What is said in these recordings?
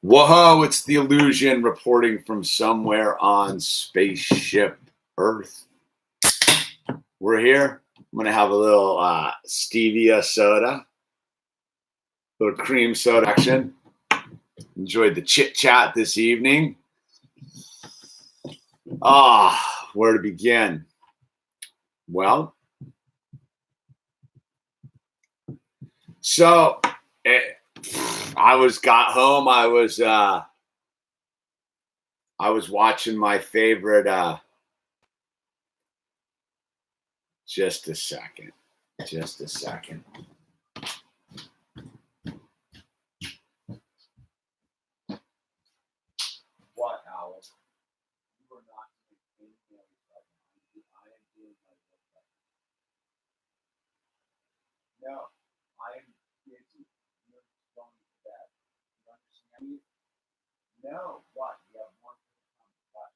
Whoa, it's the Illusion reporting from somewhere on Spaceship Earth. We're here. I'm going to have a little stevia soda, little cream soda action. Enjoyed the chit chat this evening. Where to begin? Well, so got home. I was watching my favorite. Just a second. What, Owl? You are not doing anything right now. I am doing my work right now. No, I am busy. You're going to bed. You understand me? No, what? You have one thing to come. What?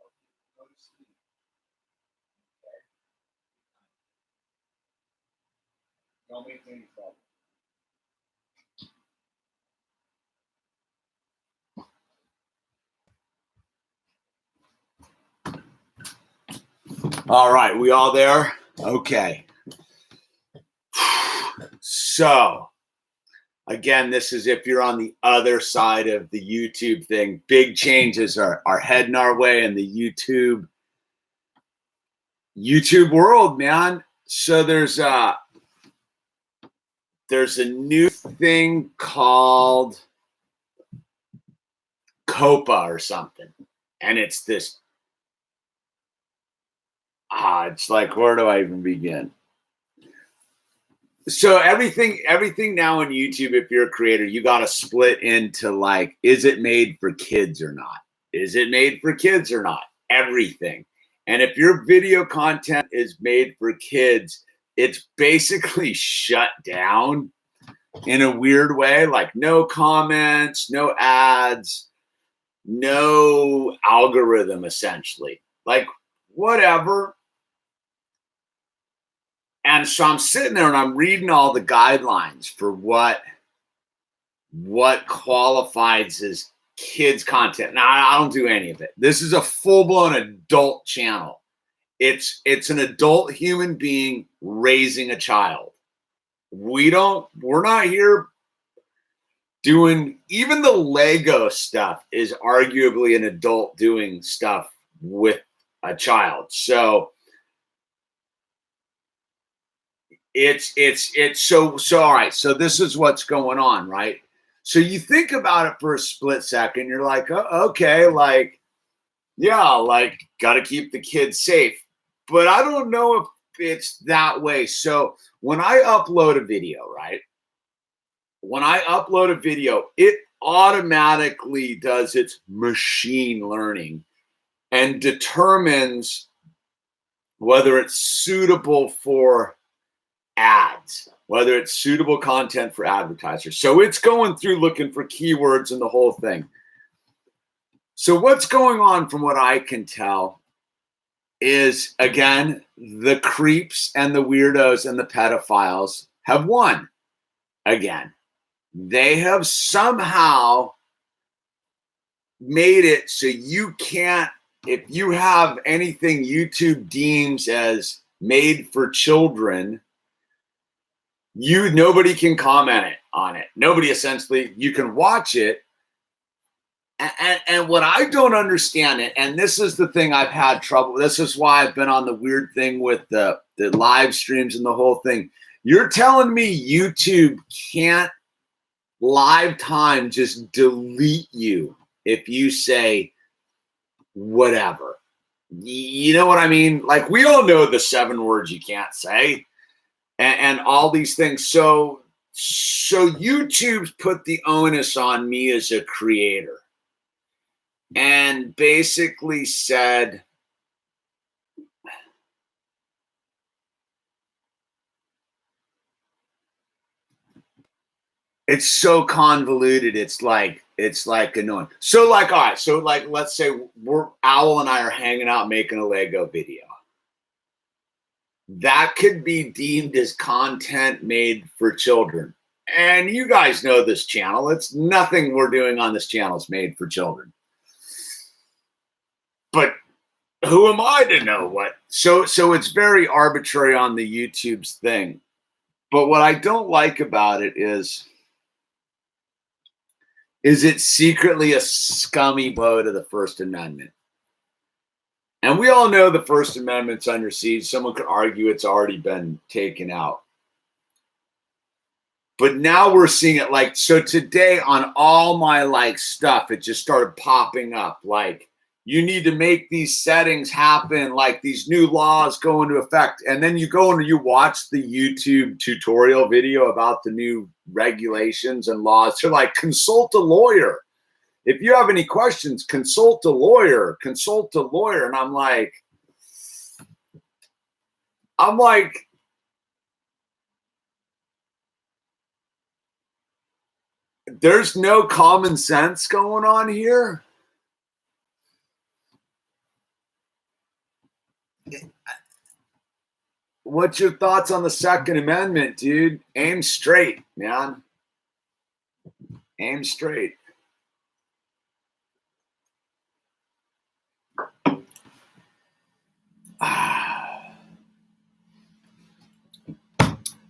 Okay, go to sleep. Okay? Don't make any trouble. All right, we all there? Okay. So, again, this is if you're on the other side of the YouTube thing. Big changes are heading our way in the YouTube world, man. So there's a new thing called COPA or something, and it's this. It's like, where do I even begin? So everything now on YouTube, if you're a creator, you got to split into like, is it made for kids or not? Is it made for kids or not? Everything. And if your video content is made for kids, it's basically shut down in a weird way, like no comments, no ads, no algorithm, essentially. Like, whatever. And so I'm sitting there and I'm reading all the guidelines for what qualifies as kids content. Now, I don't do any of it. This is a full-blown adult channel. It's an adult human being raising a child. We're not here doing, even the Lego stuff is arguably an adult doing stuff with a child. So it's so all right. So this is what's going on, right? So you think about it for a split second. You're like, oh, okay, like, yeah, like, got to keep the kids safe. But I don't know if it's that way. So when I upload a video, right? When I upload a video, it automatically does its machine learning and determines whether it's suitable for ads, whether it's suitable content for advertisers. So it's going through looking for keywords and the whole thing. So what's going on, from what I can tell, is, again, the creeps and the weirdos and the pedophiles have won again. They have somehow made it so you can't, if you have anything YouTube deems as made for children, nobody can comment on it. Nobody, essentially, you can watch it. And what I don't understand, and this is the thing I've had trouble, this is why I've been on the weird thing with the live streams and the whole thing. You're telling me YouTube can't live time just delete you if you say whatever? You know what I mean? Like, we all know the 7 words you can't say and all these things. So YouTube's put the onus on me as a creator and basically said, it's so convoluted. It's like annoying. So like, all right. So like, let's say Owl and I are hanging out making a Lego video. That could be deemed as content made for children. And you guys know this channel. It's nothing we're doing on this channel is made for children. But who am I to know what? So it's very arbitrary on the YouTube's thing. But what I don't like about it is it secretly a scummy blow to the First Amendment. And we all know the First Amendment's under siege. Someone could argue it's already been taken out. But now we're seeing it like, so today on all my like stuff, it just started popping up. Like, you need to make these settings happen, like these new laws go into effect. And then you go and you watch the YouTube tutorial video about the new regulations and laws. They're like, consult a lawyer. If you have any questions, consult a lawyer, consult a lawyer. And I'm like, there's no common sense going on here. What's your thoughts on the Second Amendment, dude? Aim straight, man. Aim straight.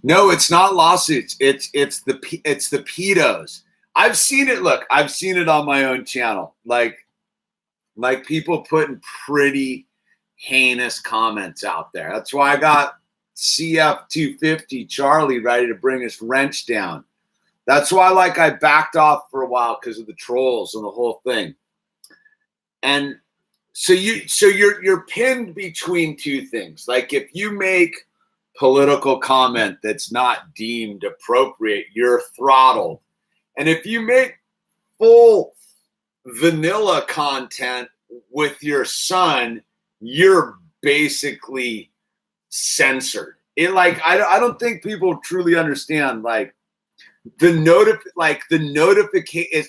No, it's not lawsuits. It's the pedos. I've seen it. Look, I've seen it on my own channel. Like people putting pretty heinous comments out there. That's why I got CF 250 Charlie ready to bring his wrench down. That's why I backed off for a while because of the trolls and the whole thing. And so you're pinned between two things. Like if you make political comment that's not deemed appropriate, you're throttled. And if you make full vanilla content with your son, you're basically censored. It I don't think people truly understand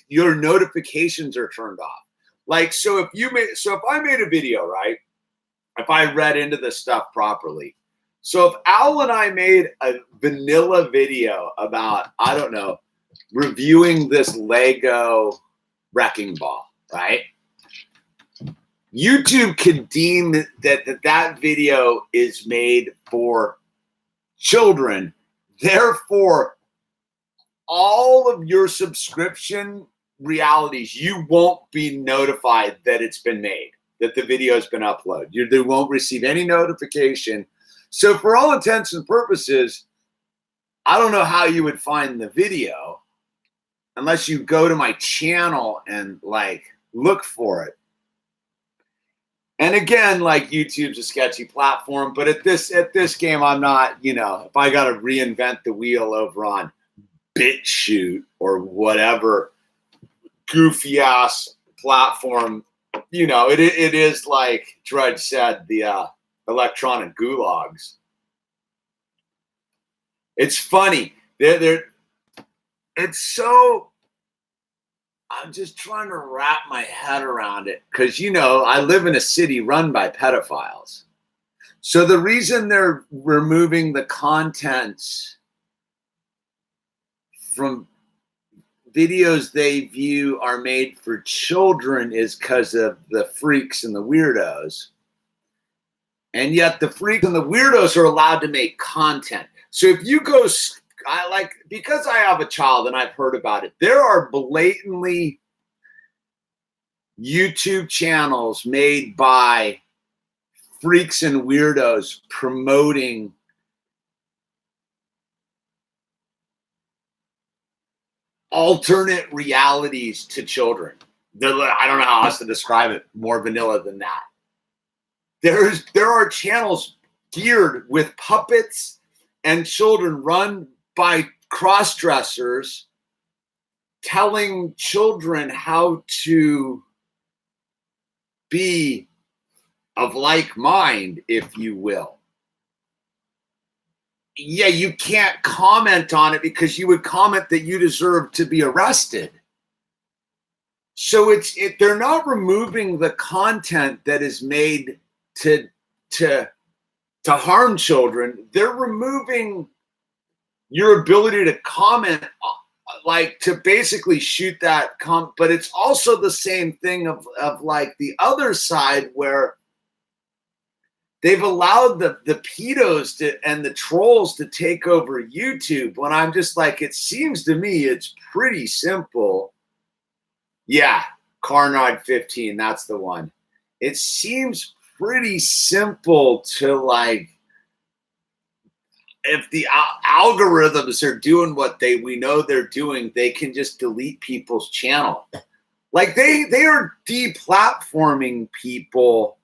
your notifications are turned off. So if I made a video, right? If I read into this stuff properly. So if Owl and I made a vanilla video about, I don't know, reviewing this Lego wrecking ball, right? YouTube could deem that video is made for children. Therefore, all of your subscription realities, you won't be notified that it's been made, that the video has been uploaded. They won't receive any notification. So for all intents and purposes, I don't know how you would find the video unless you go to my channel and look for it. And again, YouTube's a sketchy platform, but at this game, I'm not, if I got to reinvent the wheel over on BitChute or whatever goofy ass platform, it is like Drudge said, the electronic gulags. It's funny. It's so, I'm just trying to wrap my head around it because, I live in a city run by pedophiles. So the reason they're removing the contents from videos they view are made for children is because of the freaks and the weirdos. And yet the freaks and the weirdos are allowed to make content. So if you go, because I have a child and I've heard about it, there are blatantly YouTube channels made by freaks and weirdos promoting alternate realities to children. I don't know how else to describe it more vanilla than that. There are channels geared with puppets and children run by cross-dressers telling children how to be of like mind, if you will. Yeah, you can't comment on it because you would comment that you deserve to be arrested. So they're not removing the content that is made to harm children. They're removing your ability to comment, like to basically shoot that but it's also the same thing of like the other side where they've allowed the pedos and the trolls to take over YouTube, when I'm just like, it seems to me it's pretty simple. Yeah, Carnard 15, that's the one. It seems pretty simple to, like, if the algorithms are doing what we know they're doing, they can just delete people's channel. Like they are deplatforming people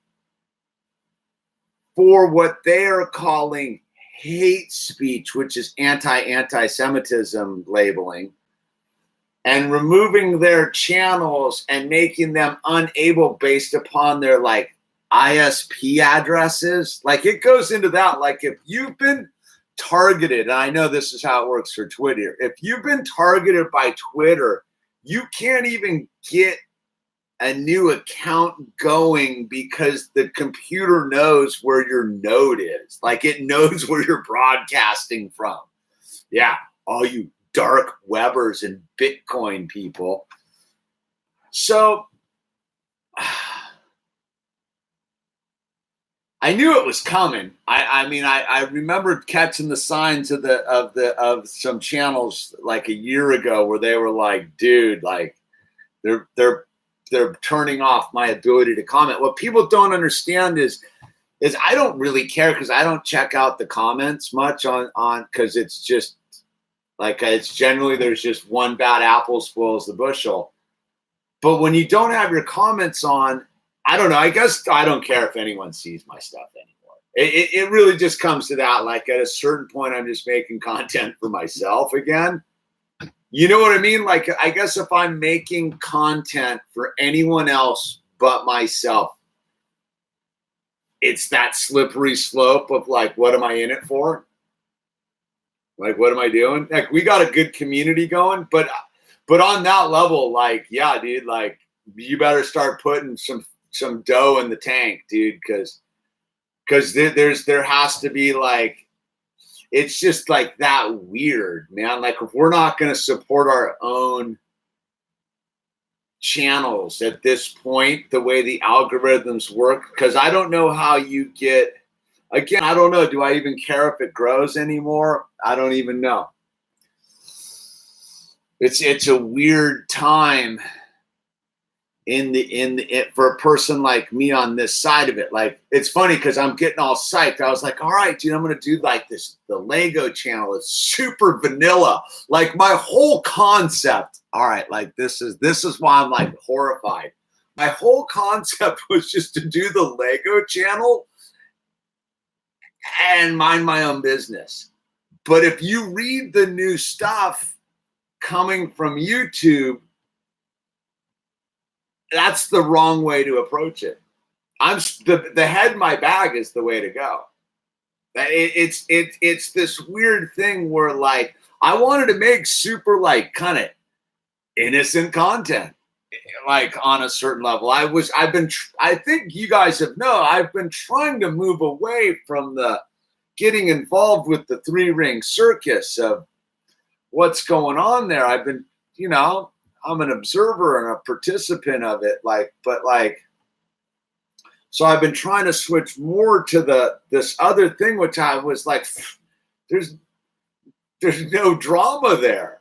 for what they are calling hate speech, which is anti-Semitism labeling, and removing their channels and making them unable based upon their like ISP addresses. Like it goes into that. Like if you've been targeted, and I know this is how it works for Twitter. If you've been targeted by Twitter, you can't even get a new account going because the computer knows where your node is. Like it knows where you're broadcasting from. Yeah, all you dark webbers and Bitcoin people. So I knew it was coming. I mean, I remembered catching the signs of some channels like a year ago where they were like, dude, like they're turning off my ability to comment. What people don't understand is I don't really care because I don't check out the comments much on because it's just like it's generally there's just one bad apple spoils the bushel. But when you don't have your comments on, I don't know. I guess I don't care if anyone sees my stuff anymore. It really just comes to that. Like at a certain point, I'm just making content for myself again. You know what I mean? Like, I guess if I'm making content for anyone else but myself, it's that slippery slope of like, what am I in it for? Like, what am I doing? Like, we got a good community going, but on that level, like, yeah, dude, like, you better start putting some dough in the tank, dude, because there has to be like, it's just like that weird, man. Like if we're not going to support our own channels at this point, the way the algorithms work, because I don't know how you get, again, I don't know. Do I even care if it grows anymore? I don't even know. It's a weird time for a person like me on this side of it. Like it's funny because I'm getting all psyched. I was like, all right, dude, I'm gonna do like the Lego channel. It's super vanilla. Like my whole concept. All right, like this is why I'm like horrified. My whole concept was just to do the Lego channel and mind my own business. But if you read the new stuff coming from YouTube, that's the wrong way to approach it. The head in my bag is the way to go. It's this weird thing where like I wanted to make super like kind of innocent content, like on a certain level. I think you guys have known I've been trying to move away from the getting involved with the 3-ring circus of what's going on there. I've been, you know, I'm an observer and a participant of it, so I've been trying to switch more to this other thing, which I was like, there's no drama there.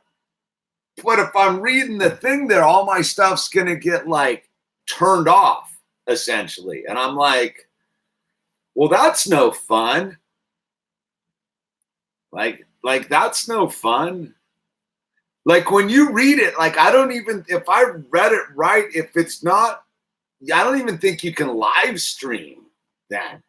But if I'm reading the thing there, all my stuff's gonna get like turned off essentially, and I'm like, well, that's no fun. Like that's no fun. Like when you read it, like I don't even, if I read it right, if it's not, I don't even think you can live stream then.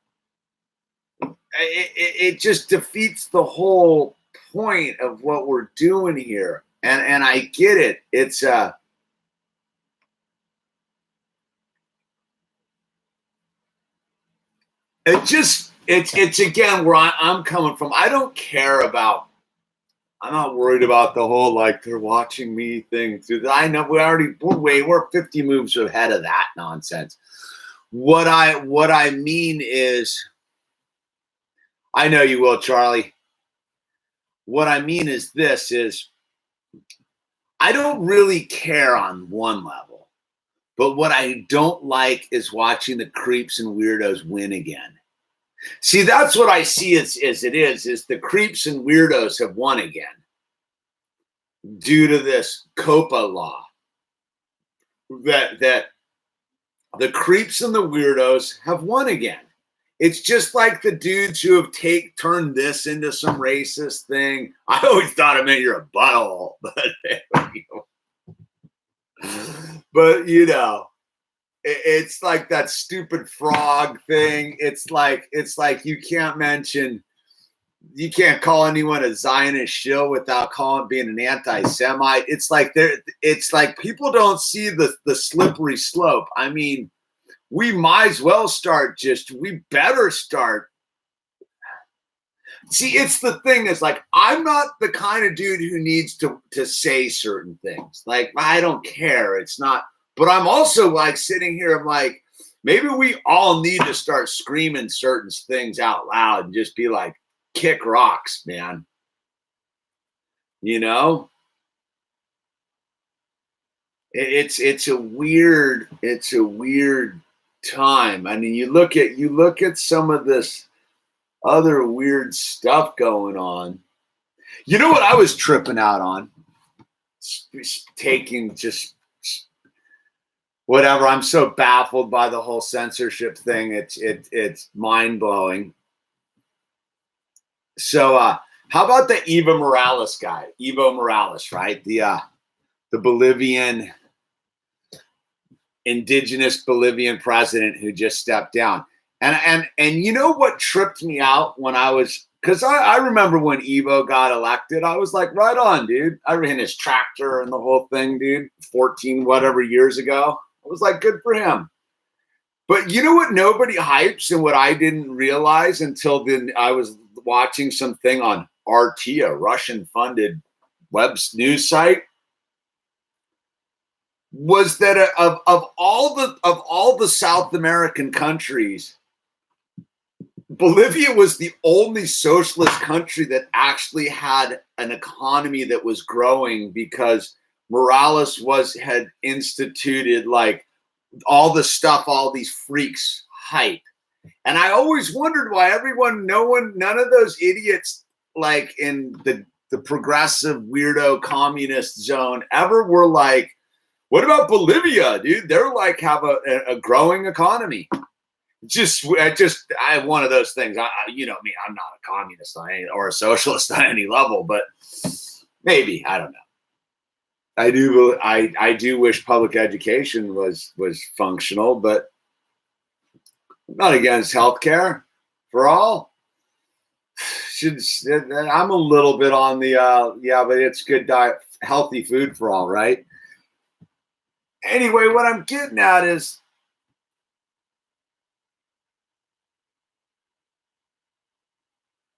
It just defeats the whole point of what we're doing here. And I get it. It's it's again where I'm coming from. I don't care about, I'm not worried about the whole like they're watching me thing through that. I know we're 50 moves ahead of that nonsense. What I mean is, I know you will, Charlie. what I mean is this is I don't really care on one level, but what I don't like is watching the creeps and weirdos win again. See, that's what I see as it is the creeps and weirdos have won again due to this COPA law. That the creeps and the weirdos have won again. It's just like the dudes who have turned this into some racist thing. I always thought it meant you're a butthole, but you know, it's like that stupid frog thing. It's like you can't call anyone a Zionist shill without being an anti-Semite. It's like people don't see the slippery slope. I mean, we might as well we better start. See, it's the thing is like, I'm not the kind of dude who needs to say certain things. Like, I don't care. It's not, but I'm also like sitting here, I'm like, maybe we all need to start screaming certain things out loud and just be like, kick rocks, man. You know? It's a weird time. I mean, you look at some of this other weird stuff going on. You know what I was tripping out on? Taking just whatever. I'm so baffled by the whole censorship thing. It's mind blowing. So how about the Evo Morales, right? The Bolivian indigenous Bolivian president who just stepped down. And you know what tripped me out when because I remember when Evo got elected, I was like, right on, dude. I ran his tractor and the whole thing, dude, 14 whatever years ago. I was like, good for him. But you know what nobody hypes and what I didn't realize until then, I was watching something on RT, a Russian-funded web news site, was that of all the South American countries, Bolivia was the only socialist country that actually had an economy that was growing because Morales had instituted like all the stuff, all these freaks hype. And I always wondered why none of those idiots like in the progressive weirdo communist zone ever were like, what about Bolivia, dude? They're like have a growing economy. I have one of those things. You know me, I'm not a communist or a socialist on any level, but maybe, I don't know. I do wish public education was functional, but I'm not against healthcare for all. I'm a little bit on the but it's good diet, healthy food for all, right? Anyway, what I'm getting at is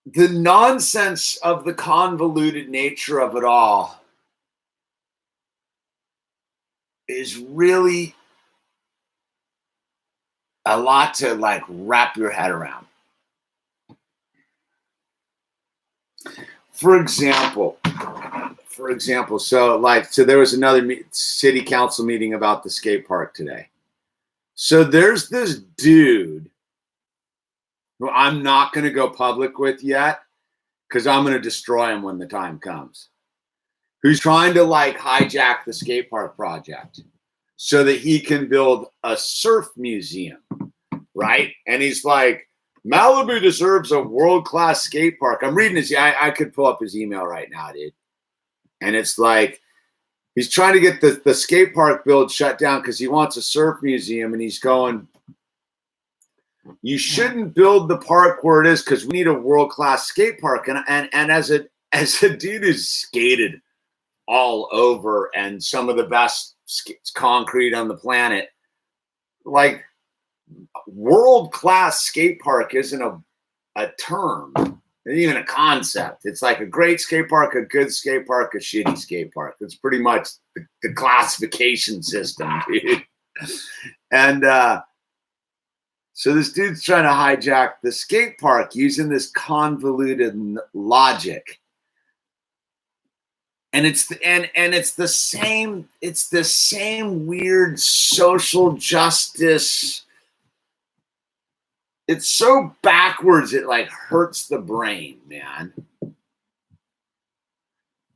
the nonsense of the convoluted nature of it all is really a lot to like wrap your head around. For example, so there was another city council meeting about the skate park today. So there's this dude who I'm not going to go public with yet because I'm going to destroy him when the time comes, who's trying to like hijack the skate park project so that he can build a surf museum, right? And he's like, Malibu deserves a world-class skate park. I'm reading his, I could pull up his email right now, dude. And it's like, he's trying to get the skate park build shut down because he wants a surf museum. And he's going, you shouldn't build the park where it is because we need a world-class skate park. And as a dude who's skated all over and some of the best concrete on the planet, like world-class skate park isn't a term, even a concept. It's like a great skate park, a good skate park, a shitty skate park. It's pretty much the classification system, dude. And so this dude's trying to hijack the skate park using this convoluted logic And it's the same weird social justice. It's so backwards it like hurts the brain, man.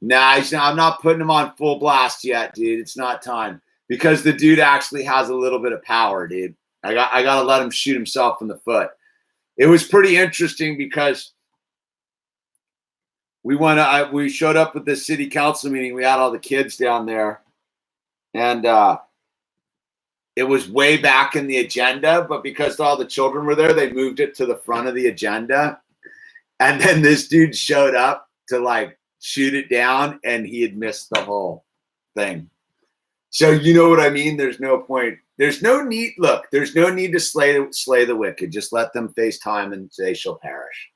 Nah, I'm not putting him on full blast yet, dude. It's not time, because the dude actually has a little bit of power, dude. I got to let him shoot himself in the foot. It was pretty interesting because we showed up at the city council meeting. We had all the kids down there, and it was way back in the agenda, but because all the children were there, they moved it to the front of the agenda. And then this dude showed up to like shoot it down, and he had missed the whole thing. So you know what I mean? There's no point. There's no need. Look, there's no need to slay the wicked. Just let them face time, and they shall perish.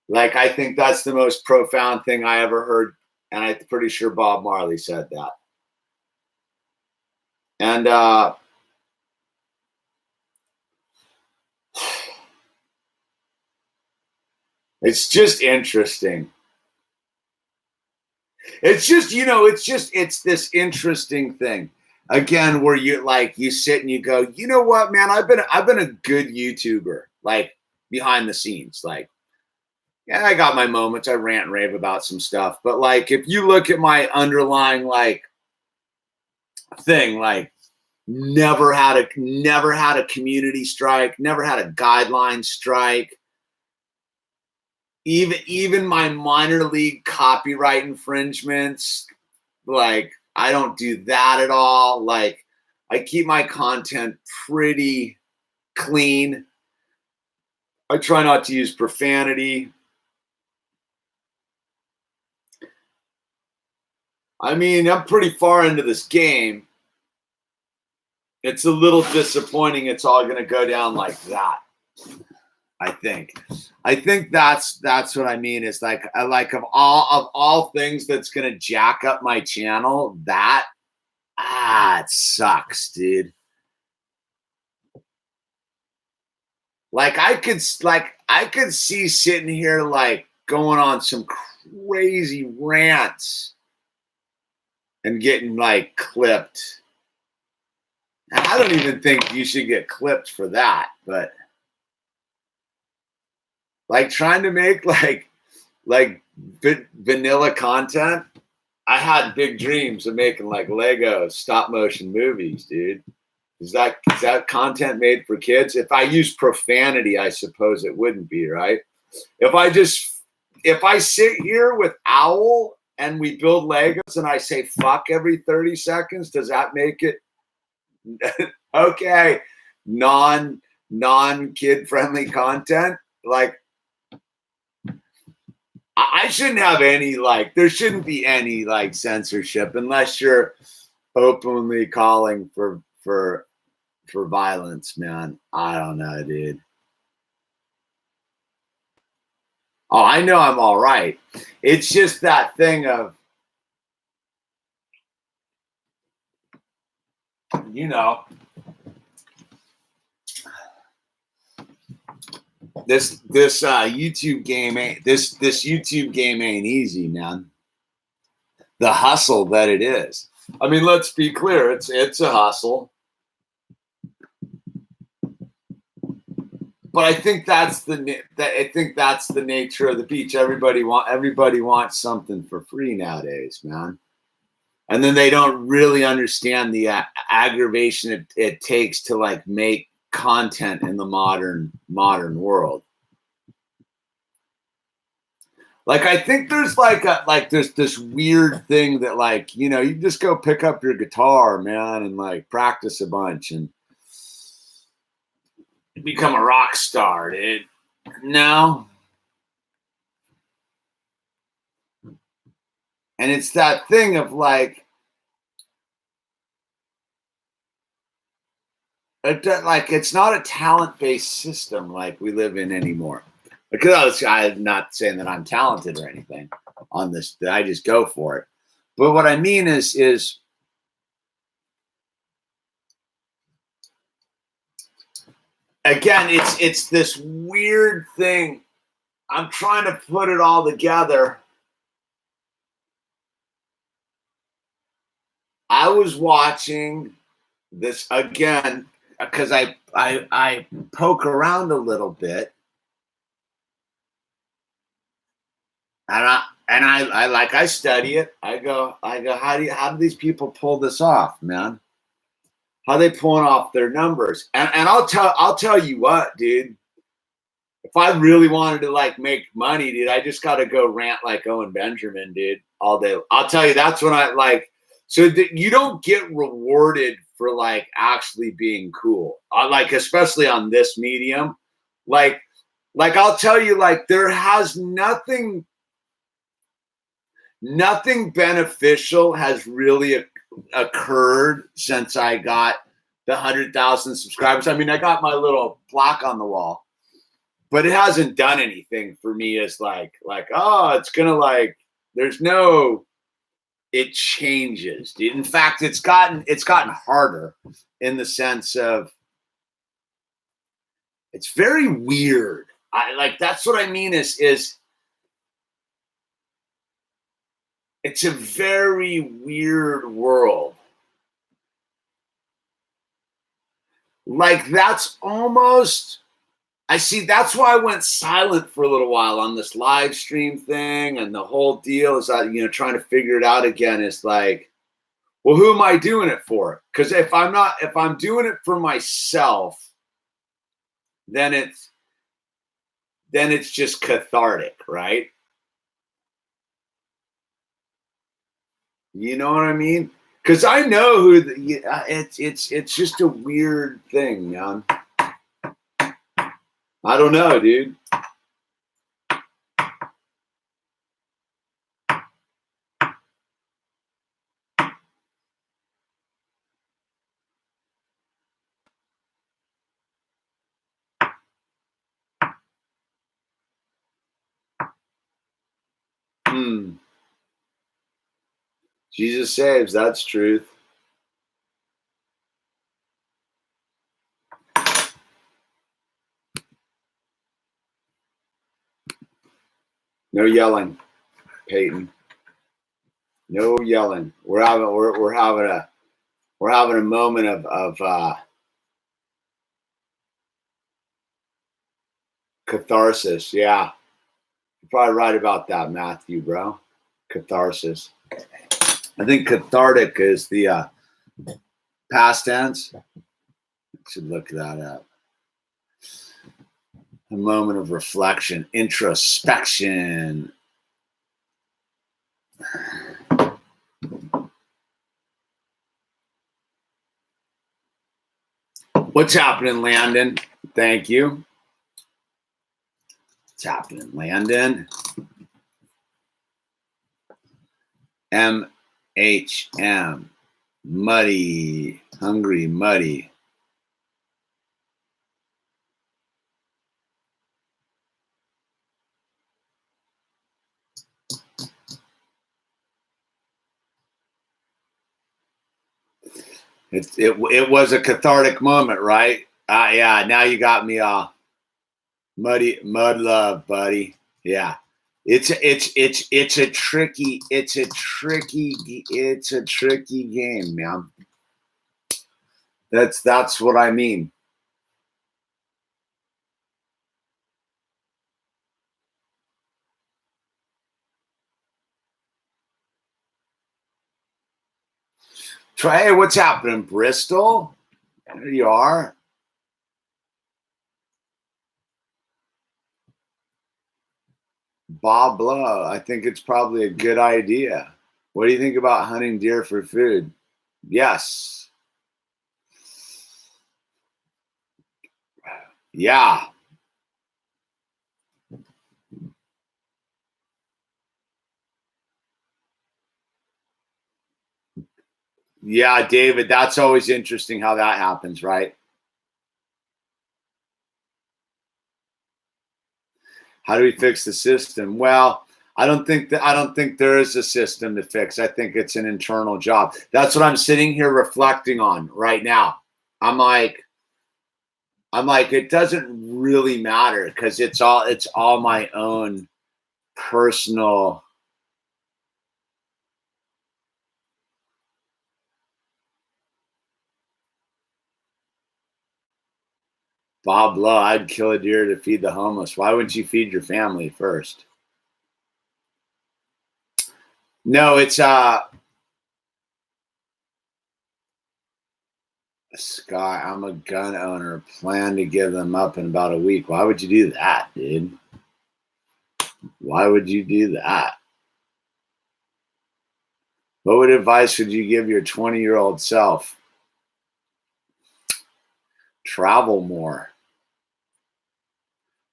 Like, I think that's the most profound thing I ever heard, and I'm pretty sure Bob Marley said that. And it's just interesting. It's just, it's this interesting thing again, where you sit and you go, you know what, man, I've been a good YouTuber, like behind the scenes. Like, yeah, I got my moments. I rant and rave about some stuff, but like, if you look at my underlying like thing, like never had a community strike, never had a guideline strike. Even my minor league copyright infringements, like I don't do that at all. Like, I keep my content pretty clean. I try not to use profanity. I mean, I'm pretty far into this game. It's a little disappointing it's all going to go down like that. I think that's what I mean. Is like of all things that's gonna jack up my channel, that it sucks, dude. Like I could see sitting here like going on some crazy rants and getting like clipped. I don't even think you should get clipped for that, but like trying to make like vanilla content. I had big dreams of making like Lego stop motion movies, dude. Is that content made for kids? If I use profanity, I suppose it wouldn't be, right? If I sit here with Owl and we build Legos and I say fuck every 30 seconds, does that make it okay? Non-kid friendly content? Like, I shouldn't have any, like, there shouldn't be any like censorship unless you're openly calling for violence, man. I don't know, dude. Oh, I know I'm all right. It's just that thing of, this YouTube game ain't this YouTube game ain't easy, man. The hustle that it is. I mean, let's be clear. It's a hustle. But I think that's the nature of the beach. Everybody wants something for free nowadays, man. And then they don't really understand the aggravation it takes to like make content in the modern world. Like, I think there's there's this weird thing that like, you just go pick up your guitar, man, and like practice a bunch and become a rock star, dude. No. And it's that thing of like, it's not a talent-based system like we live in anymore. Because I'm not saying that I'm talented or anything on this. I just go for it. But what I mean is again, it's this weird thing. I'm trying to put it all together. I was watching this again because I poke around a little bit, and I like I study it. I go how do these people pull this off, man? How are they pulling off their numbers? And I'll tell you what, dude. If I really wanted to like make money, dude, I just got to go rant like Owen Benjamin, dude, all day. I'll tell you, that's when I like. So you don't get rewarded for like actually being cool, like especially on this medium. Like I'll tell you, like there has nothing beneficial has really occurred since I got the 100,000 subscribers. I mean, I got my little plaque on the wall, but it hasn't done anything for me as like, oh, it's gonna like, there's no, it changes, dude. In fact, it's gotten harder in the sense of it's very weird. I like, that's what I mean is it's a very weird world. Like that's almost, I see, that's why I went silent for a little while on this live stream thing, and the whole deal is that, you know, trying to figure it out again is like, well, who am I doing it for? Because if I'm doing it for myself, then it's just cathartic, right? You know what I mean? Because I know who it's just a weird thing, man. I don't know, dude. Jesus saves, that's truth. No yelling, Peyton. No yelling. We're having a moment of catharsis. Yeah, you're probably right about that, Matthew, bro. Catharsis. I think cathartic is the past tense. I should look that up. A moment of reflection, introspection. What's happening, Landon? Thank you. What's happening, Landon? MHM. Muddy. Hungry, muddy. It was a cathartic moment, right? Yeah, now you got me all mud love, buddy. Yeah. It's a tricky game, man. That's what I mean. Hey, what's happening, Bristol? There you are. Bob Blow. I think it's probably a good idea. What do you think about hunting deer for food? Yes. Yeah. Yeah, David, that's always interesting how that happens, right? How do we fix the system? Well, I don't think there is a system to fix. I think it's an internal job. That's what I'm sitting here reflecting on right now. I'm like, it doesn't really matter because it's all my own personal. Bob Lowe, I'd kill a deer to feed the homeless. Why wouldn't you feed your family first? No, it's Scott, I'm a gun owner. Plan to give them up in about a week. Why would you do that, dude? Why would you do that? What advice would you give your 20-year-old self? Travel more.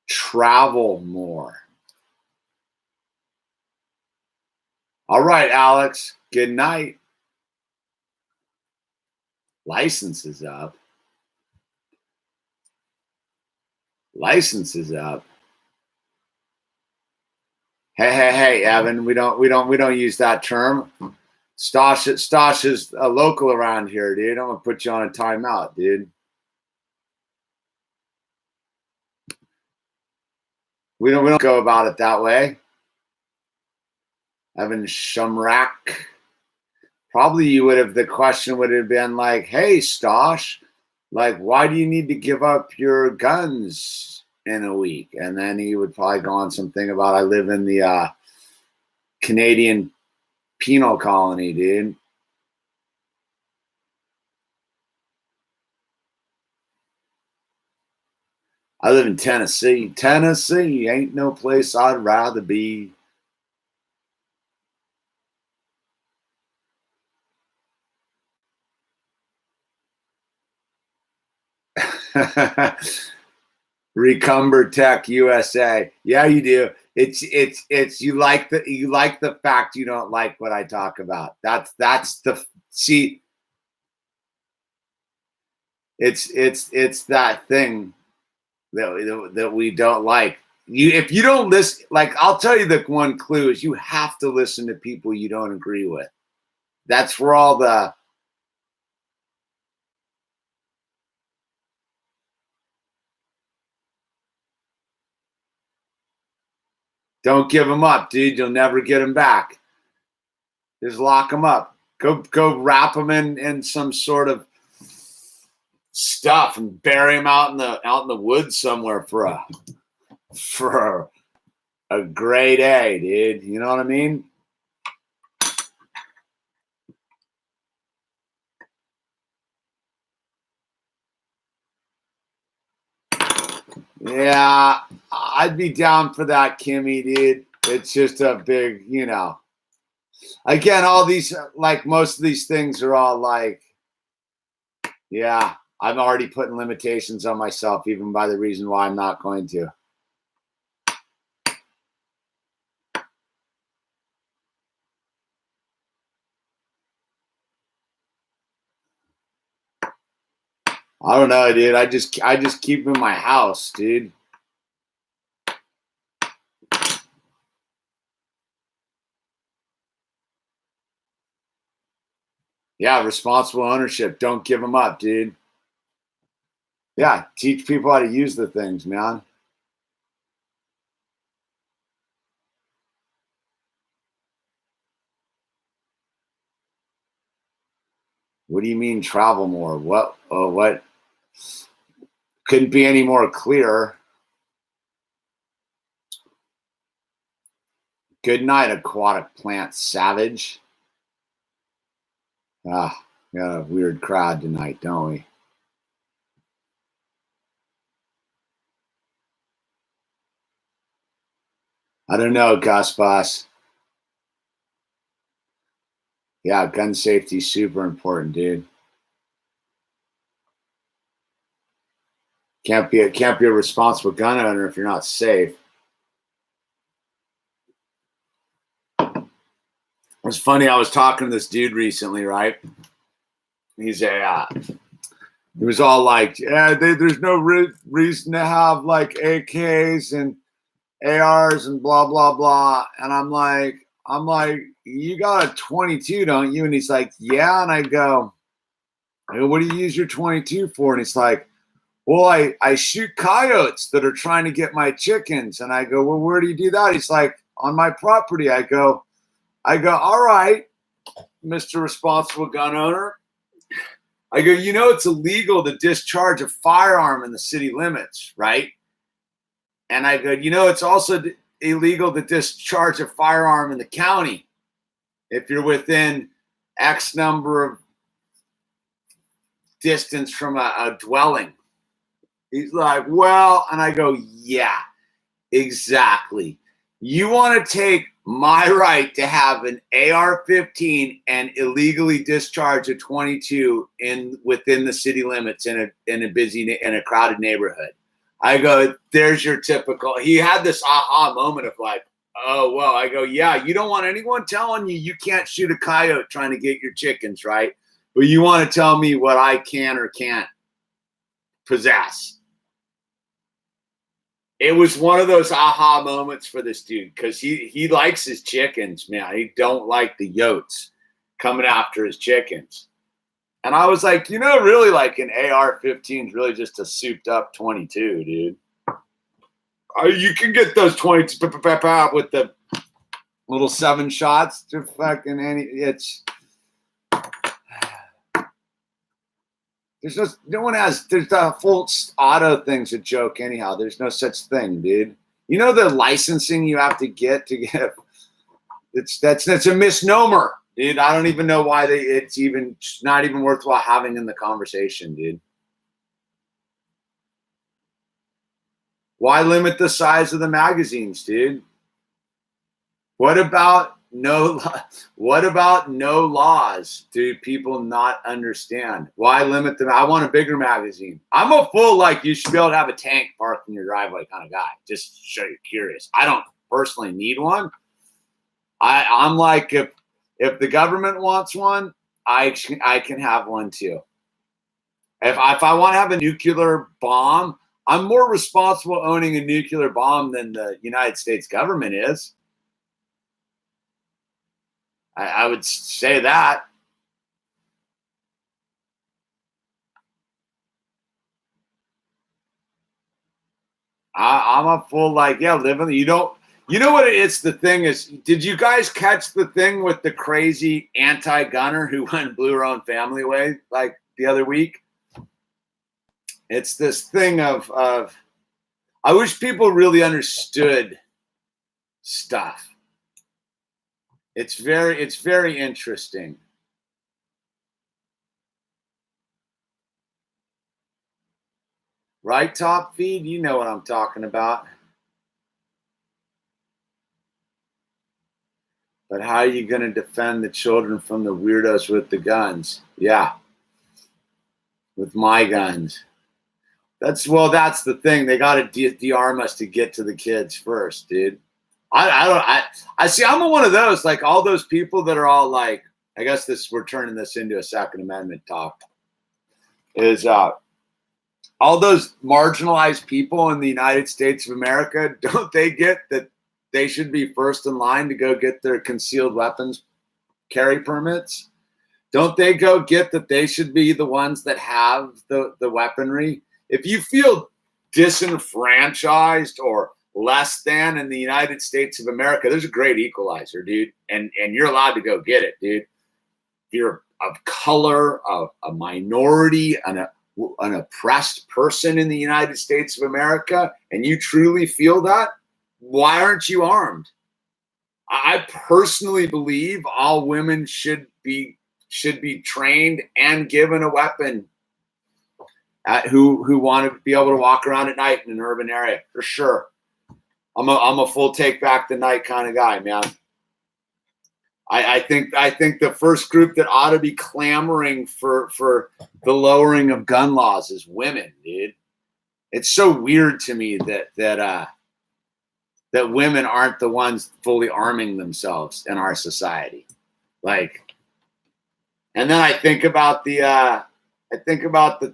Travel more. All right, Alex. Good night. License is up. License is up. Hey, Evan. We don't use that term. Stosh is a local around here, dude. I'm gonna put you on a timeout, dude. We don't go about it that way. Evan Shumrak. Probably you would have, the question would have been like, hey, Stosh, like, why do you need to give up your guns in a week? And then he would probably go on something about, I live in the Canadian penal colony, dude. I live in Tennessee. Tennessee ain't no place I'd rather be. Recumber Tech USA. Yeah, you do. It's you like the fact you don't like what I talk about. That's the see. It's that thing that we don't like. If you don't listen, like, I'll tell you, the one clue is you have to listen to people you don't agree with. That's where all the don't give them up, dude. You'll never get them back. Just lock them up. Go wrap them in some sort of stuff and bury them out in the woods somewhere for a great A, dude. You know what I mean? Yeah, I'd be down for that, Kimmy, dude. It's just a big, again, all these, like, most of these things are all like, yeah, I'm already putting limitations on myself, even by the reason why I'm not going to. I don't know, dude. I just keep him in my house, dude. Yeah, responsible ownership. Don't give them up, dude. Yeah, teach people how to use the things, man. What do you mean travel more? What couldn't be any more clear. Good night, aquatic plant savage. Ah, we got a weird crowd tonight, don't we? I don't know, Gus Boss. Yeah, gun safety is super important, dude. Can't be a responsible gun owner if you're not safe. It's funny. I was talking to this dude recently, right? He was all like, "Yeah, there's no reason to have like AKs and ARs and blah blah blah." And I'm like, "You got a 22, don't you?" And he's like, "Yeah." And I go, "Hey, what do you use your 22 for?" And he's like, "Well, I shoot coyotes that are trying to get my chickens." And I go, "Well, where do you do that?" He's like, "On my property." I go, "All right, Mr. Responsible Gun Owner. I go, you know, it's illegal to discharge a firearm in the city limits, right? And I go, you know, it's also illegal to discharge a firearm in the county if you're within X number of distance from a dwelling. He's like, well, and I go, yeah, exactly. You want to take my right to have an AR-15 and illegally discharge a 22 within the city limits in a crowded neighborhood. I go, there's your typical. He had this aha moment of like, oh, well, I go, yeah, you don't want anyone telling you can't shoot a coyote trying to get your chickens, right? But you want to tell me what I can or can't possess. It was one of those aha moments for this dude because he likes his chickens, man. He don't like the yotes coming after his chickens. And I was like, you know, really, like an AR-15 is really just a souped up 22, dude. You can get those 22 with the little 7 shots to fucking any. It's there's the full auto thing's a joke anyhow. There's no such thing, dude. You know the licensing you have to get that's a misnomer. Dude, I don't even know why it's not even worthwhile having in the conversation, dude. Why limit the size of the magazines, dude? What about no laws? Do people not understand? Why limit them? I want a bigger magazine. I'm a full, like, you should be able to have a tank parked in your driveway kind of guy. Just to show you're curious. I don't personally need one. I'm like, if the government wants one, I can have one too. If I want to have a nuclear bomb, I'm more responsible owning a nuclear bomb than the United States government is. I would say that. I'm a full, like, yeah, living. You know what it is? The thing is, did you guys catch the thing with the crazy anti-gunner who went and blew her own family away like the other week? It's this thing of I wish people really understood stuff. It's very interesting. Right, Top Feed? You know what I'm talking about. But how are you going to defend the children from the weirdos with the guns? Yeah. With my guns. That's the thing. They got to de-arm us to get to the kids first, dude. I see. I'm one of those, like all those people that are all like, I guess we're turning this into a Second Amendment talk. Is all those marginalized people in the United States of America, don't they get that they should be first in line to go get their concealed weapons carry permits? Don't they go get that they should be the ones that have the weaponry? If you feel disenfranchised or less than in the United States of America, there's a great equalizer, dude. And you're allowed to go get it, dude. If you're of color, of a minority, an oppressed person in the United States of America, and you truly feel that, why aren't you armed? I personally believe all women should be trained and given a weapon who want to be able to walk around at night in an urban area, for sure. I'm a full take back the night kind of guy, man. I think the first group that ought to be clamoring for the lowering of gun laws is women, dude. It's so weird to me that women aren't the ones fully arming themselves in our society. Like, and then I think about the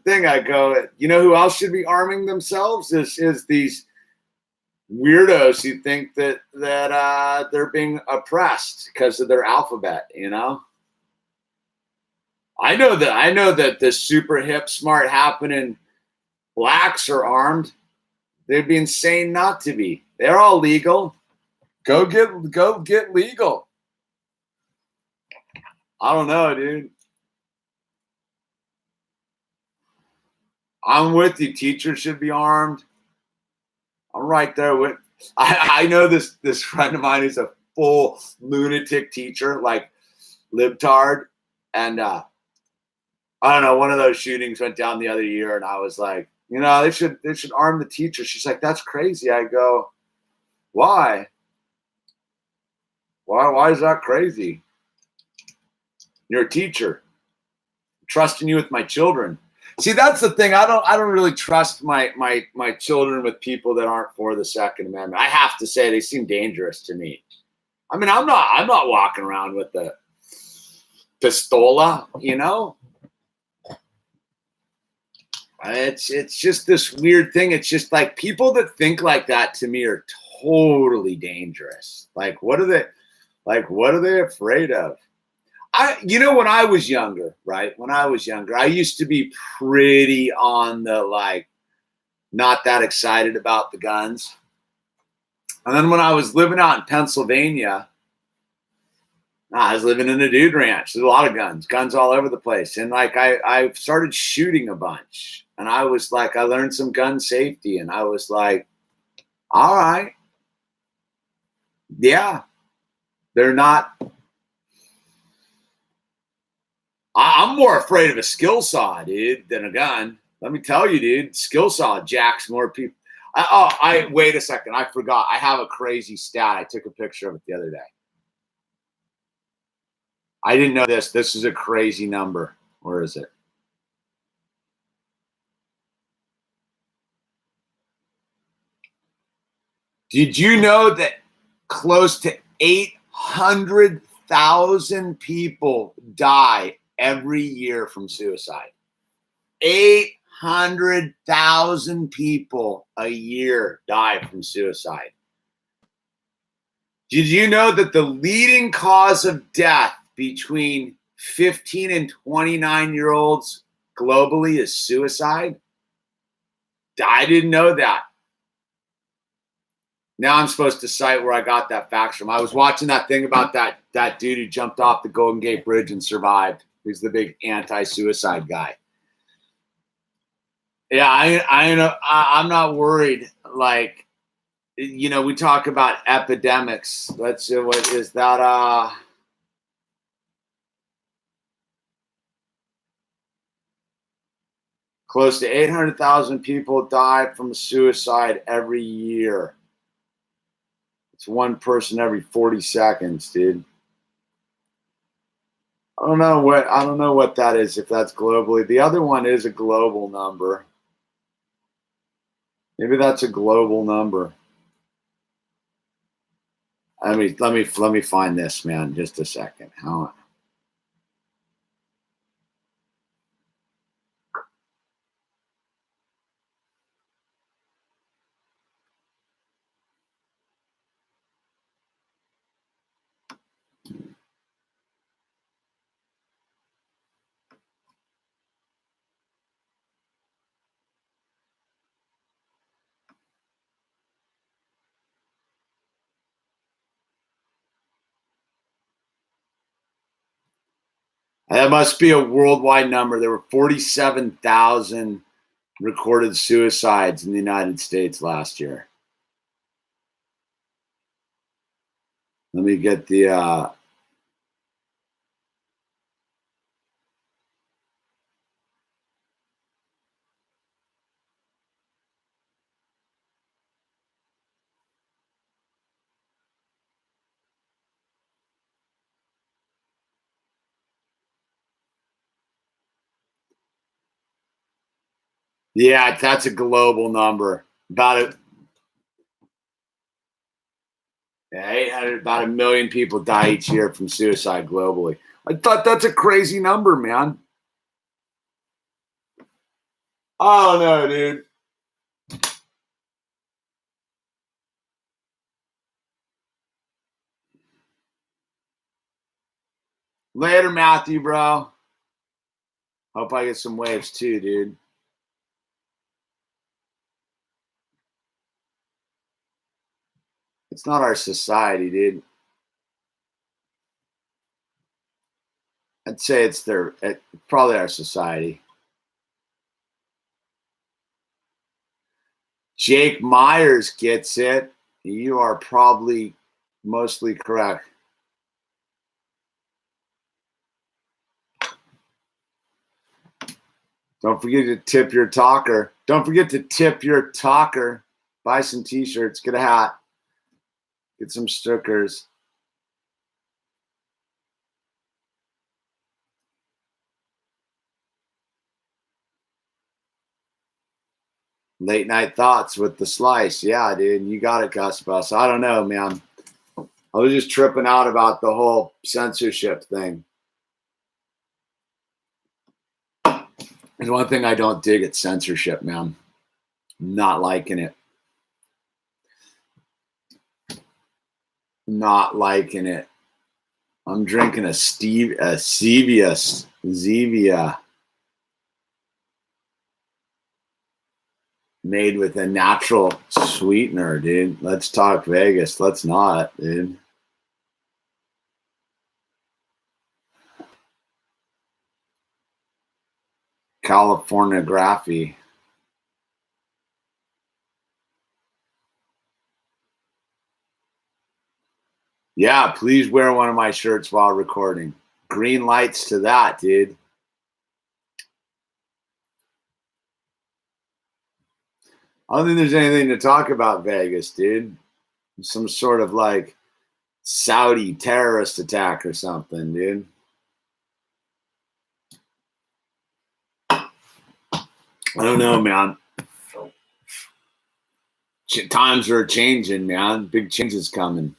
thing. I go, you know who else should be arming themselves is these weirdos who think that they're being oppressed because of their alphabet. You know, I know that the super hip, smart, happening blacks are armed. They'd be insane not to be. They're all legal. Go get legal. I don't know, dude. I'm with you. Teachers should be armed. I'm right there with. I know this friend of mine is a full lunatic teacher, like libtard, and I don't know. One of those shootings went down the other year, and I was like, they should arm the teacher. She's like, that's crazy. I go, why? Why is that crazy? You're a teacher. I'm trusting you with my children. See, that's the thing. I don't really trust my children with people that aren't for the Second Amendment. I have to say they seem dangerous to me. I mean, I'm not walking around with the pistola, It's just this weird thing. It's just like people that think like that to me are totally dangerous. Like, what are they afraid of? When I was younger, right? When I was younger, I used to be pretty on the not that excited about the guns. And then when I was living out in Pennsylvania, I was living in a dude ranch. There's a lot of guns all over the place. And I started shooting a bunch. And I was like, I learned some gun safety. And I was like, all right. Yeah. They're not. I'm more afraid of a skill saw, dude, than a gun. Let me tell you, dude, skill saw jacks more people. Wait a second. I forgot. I have a crazy stat. I took a picture of it the other day. I didn't know this. This is a crazy number. Where is it? Did you know that close to 800,000 people die every year from suicide? 800,000 people a year die from suicide. Did you know that the leading cause of death between 15 and 29-year-olds globally is suicide? I didn't know that. Now I'm supposed to cite where I got that fact from. I was watching that thing about that dude who jumped off the Golden Gate Bridge and survived. He's the big anti-suicide guy. Yeah, I'm not worried. Like, we talk about epidemics. Let's see, what is that? Close to 800,000 people die from suicide every year. It's one person every 40 seconds, dude. I don't know what that is, if that's globally. The other one is a global number. Maybe that's a global number. Let me find this, man. Just a second. How? That must be a worldwide number. There were 47,000 recorded suicides in the United States last year. Let me get the yeah, that's a global number. About 800, about 1 million people die each year from suicide globally. I thought that's a crazy number, man. I don't know, dude. Later, Matthew, bro. Hope I get some waves too, dude. It's not our society, dude. I'd say it's probably our society. Jake Myers gets it. You are probably mostly correct. Don't forget to tip your talker. Don't forget to tip your talker. Buy some t-shirts, get a hat, get some stickers. Late night thoughts with the slice. Yeah, dude, you got it, Gus Bus. I don't know, man. I was just tripping out about the whole censorship thing. There's one thing I don't dig at censorship, man. Not liking it. Not liking it. I'm drinking a Zevia made with a natural sweetener, dude. Let's talk Vegas. Let's not, dude. Californiography. Yeah, please wear one of my shirts while recording. Green lights to that, dude. I don't think there's anything to talk about Vegas, dude. Some sort of like Saudi terrorist attack or something, dude. I don't know, man. Times are changing, man. Big changes coming.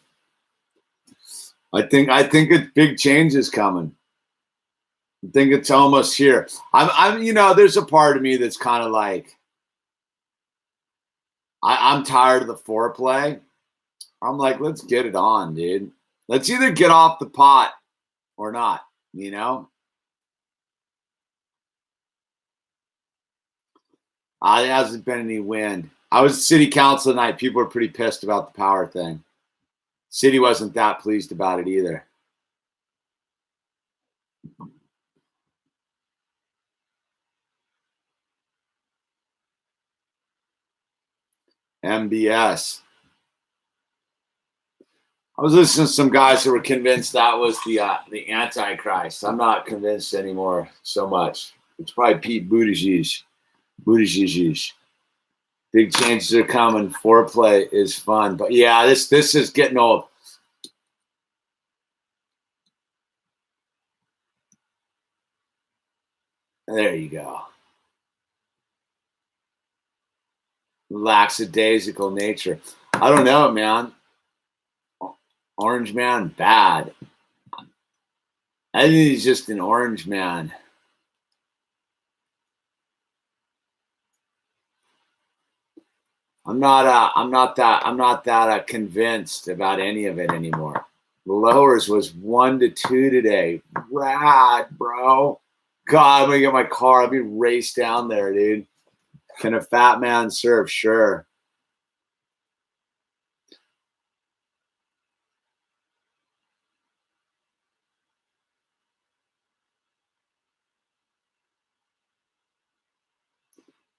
I think it's big changes coming. I think it's almost here. I'm you know, there's a part of me that's kind of like I'm tired of the foreplay. I'm like, let's get it on, dude. Let's either get off the pot or not, you know? There hasn't been any wind. I was at city council tonight. People were pretty pissed about the power thing. City wasn't that pleased about it either. MBS. I was listening to some guys that were convinced that was the Antichrist. I'm not convinced anymore so much. It's probably Pete Buttigieg. Big changes are coming. Foreplay is fun, but yeah, this is getting old. There you go. Lackadaisical nature. I don't know, man. Orange man, bad. I think he's just an orange man. I'm not that convinced about any of it anymore. The lowers was 1-2 today. Rad, bro. God, I'm gonna get my car. I'll be race down there, dude. Can a fat man surf? Sure.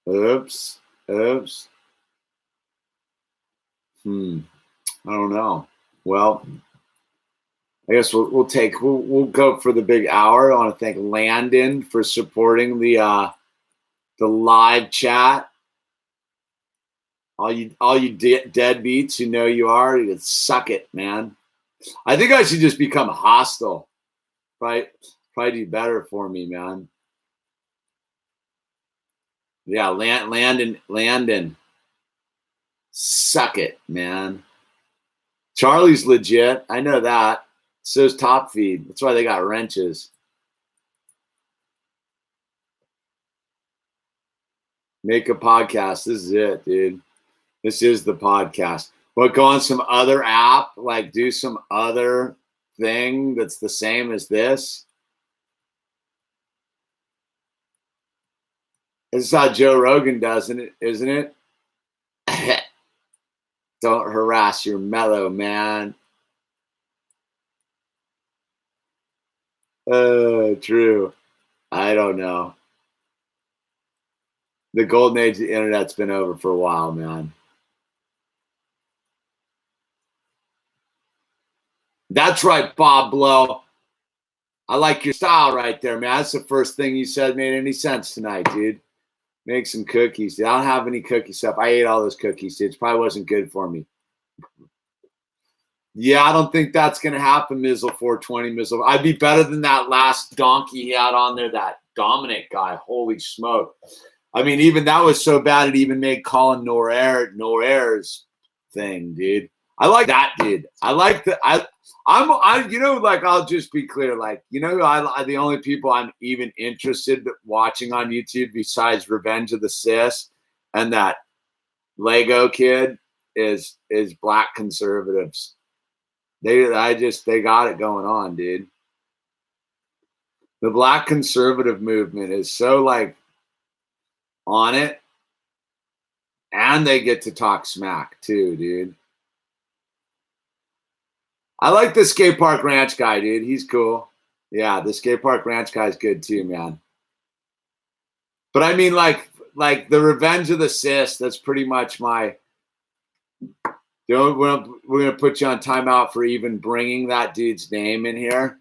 Oops. I don't know. Well, I guess we'll go for the big hour. I want to thank Landon for supporting the live chat. All you deadbeats who know you are, you suck it, man. I think I should just become hostile. Probably do better for me, man. Yeah, Landon. Suck it, man. Charlie's legit. I know that. So's Top Feed. That's why they got wrenches. Make a podcast. This is it, dude. This is the podcast. But go on some other app, like do some other thing that's the same as this. This is how Joe Rogan does it, isn't it? Don't harass your mellow man. True. I don't know. The golden age of the internet's been over for a while, man. That's right, Bob Blow. I like your style right there, man. That's the first thing you said made any sense tonight, dude. Make some cookies, dude. I don't have any cookie stuff. I ate all those cookies, dude. It probably wasn't good for me. Yeah, I don't think that's going to happen, Mizzle 420 Mizzle. I'd be better than that last donkey he had on there, that Dominic guy. Holy smoke. I mean, even that was so bad it even made Colin Noir's thing, dude. I like that, dude. I like the you know, like, I'll just be clear, like, you know, the only people I'm even interested in watching on YouTube besides Revenge of the Sis and that Lego kid is black conservatives. They got it going on, dude. The black conservative movement is so like on it, and they get to talk smack too, dude. I like the skate park ranch guy, dude. He's cool. Yeah, the skate park ranch guy's good too, man. But I mean, like the Revenge of the Sis, that's pretty much my. We're gonna put you on timeout for even bringing that dude's name in here.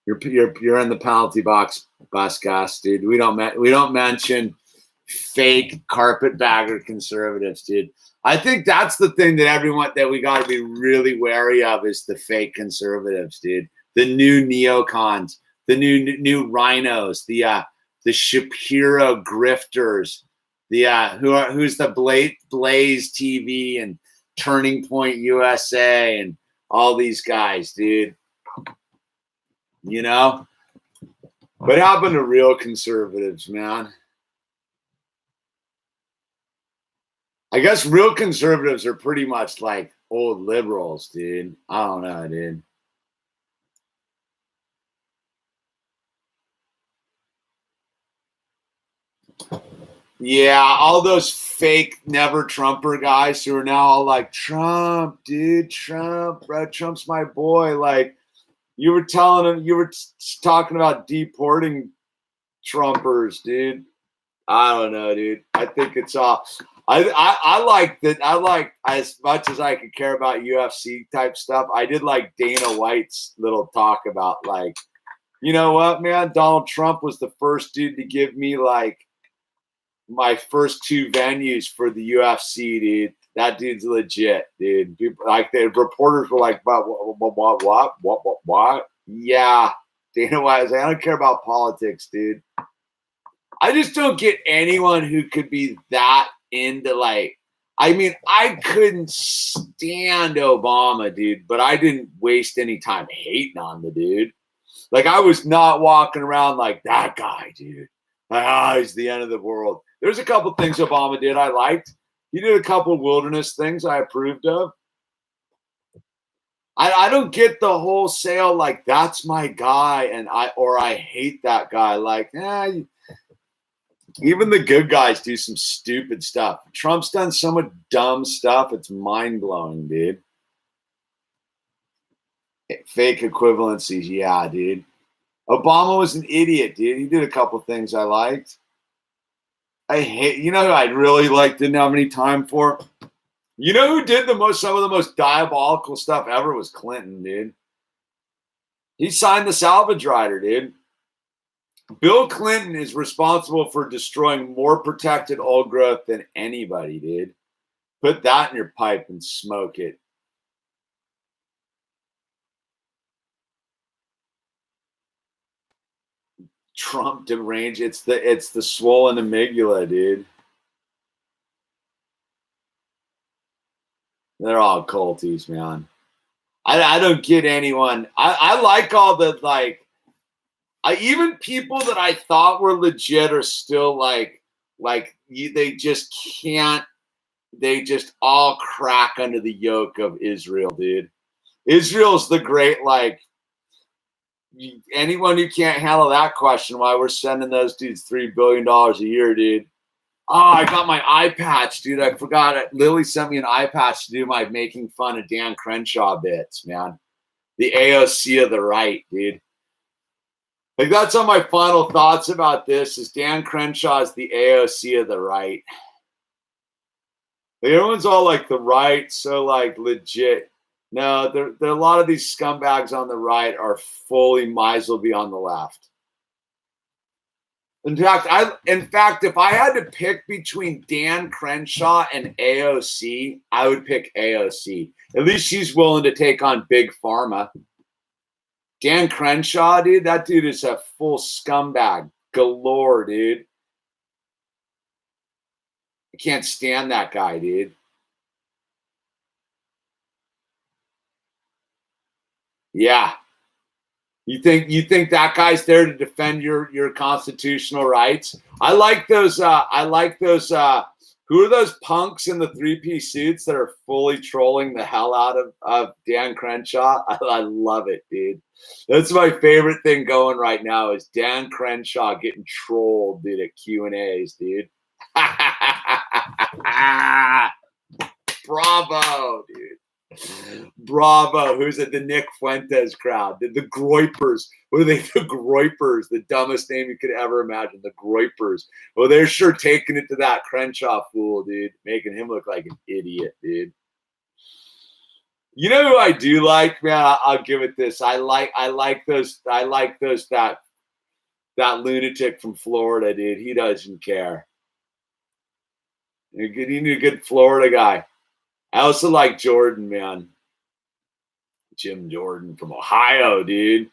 You're in the penalty box, bus gas, dude. We don't mention fake carpetbagger conservatives, dude. I think that's the thing that we got to be really wary of is the fake conservatives, dude. The new neocons, the new rhinos, the Shapiro grifters, who's the Blaze TV and Turning Point USA and all these guys, dude. You know? What happened to real conservatives, man? I guess real conservatives are pretty much like old liberals, dude. I don't know, dude. Yeah, all those fake never Trumper guys who are now all like, Trump, dude, Trump, bro, Trump's my boy. Like, you were telling him, you were talking about deporting Trumpers, dude. I don't know, dude. I think it's all. I like that. I like as much as I could care about UFC type stuff. I did like Dana White's little talk about like, you know what, man? Donald Trump was the first dude to give me like my first 2 venues for the UFC, dude. That dude's legit, dude. People, like the reporters were like, what? Yeah, Dana White was like, I don't care about politics, dude. I just don't get anyone who could be that into like, I mean, I couldn't stand Obama, dude, but I didn't waste any time hating on the dude. Like, I was not walking around like that guy, dude. Like, he's the end of the world. There's a couple things Obama did I liked. He did a couple wilderness things I approved of. I don't get the wholesale like that's my guy and I hate that guy. Like, even the good guys do some stupid stuff. Trump's done so much dumb stuff. It's mind-blowing, dude. Fake equivalencies. Yeah, dude. Obama was an idiot, dude. He did a couple things I liked. You know who I'd really like, didn't have any time for? You know who did some of the most diabolical stuff ever was Clinton, dude. He signed the salvage rider, dude. Bill Clinton is responsible for destroying more protected old growth than anybody, dude. Put that in your pipe and smoke it. Trump deranged. It's the swollen amygdala, dude. They're all culties, man. I don't get anyone. I like all the like. Even people that I thought were legit are still they just can't. They just all crack under the yoke of Israel, dude. Israel's the great like. Anyone who can't handle that question, why we're sending those dudes $3 billion a year, dude. Oh, I got my eye patch, dude. I forgot it. Lily sent me an eye patch to do my making fun of Dan Crenshaw bits, man. The AOC of the right, dude. Like, that's on my final thoughts about this, is Dan Crenshaw is the AOC of the right. Like, everyone's all like the right, so like legit. No, there a lot of these scumbags on the right are fully miserly on the left. In fact, if I had to pick between Dan Crenshaw and AOC, I would pick AOC. At least she's willing to take on big pharma. Dan Crenshaw, dude, that dude is a full scumbag galore, dude. I can't stand that guy, dude. Yeah. You think that guy's there to defend your constitutional rights? I like those who are those punks in the 3-piece suits that are fully trolling the hell out of Dan Crenshaw? I love it, dude. That's my favorite thing going right now, is Dan Crenshaw getting trolled, dude, at Q&As, dude. Bravo, dude. Bravo. Who's it? The Nick Fuentes crowd. The Groypers. What are they? The Groypers. The dumbest name you could ever imagine. The Groypers. Well, they're sure taking it to that Crenshaw fool, dude. Making him look like an idiot, dude. You know who I do like, man? I'll give it this. I like that lunatic from Florida, dude. He doesn't care. You need a good Florida guy. I also like Jordan, man. Jim Jordan from Ohio, dude.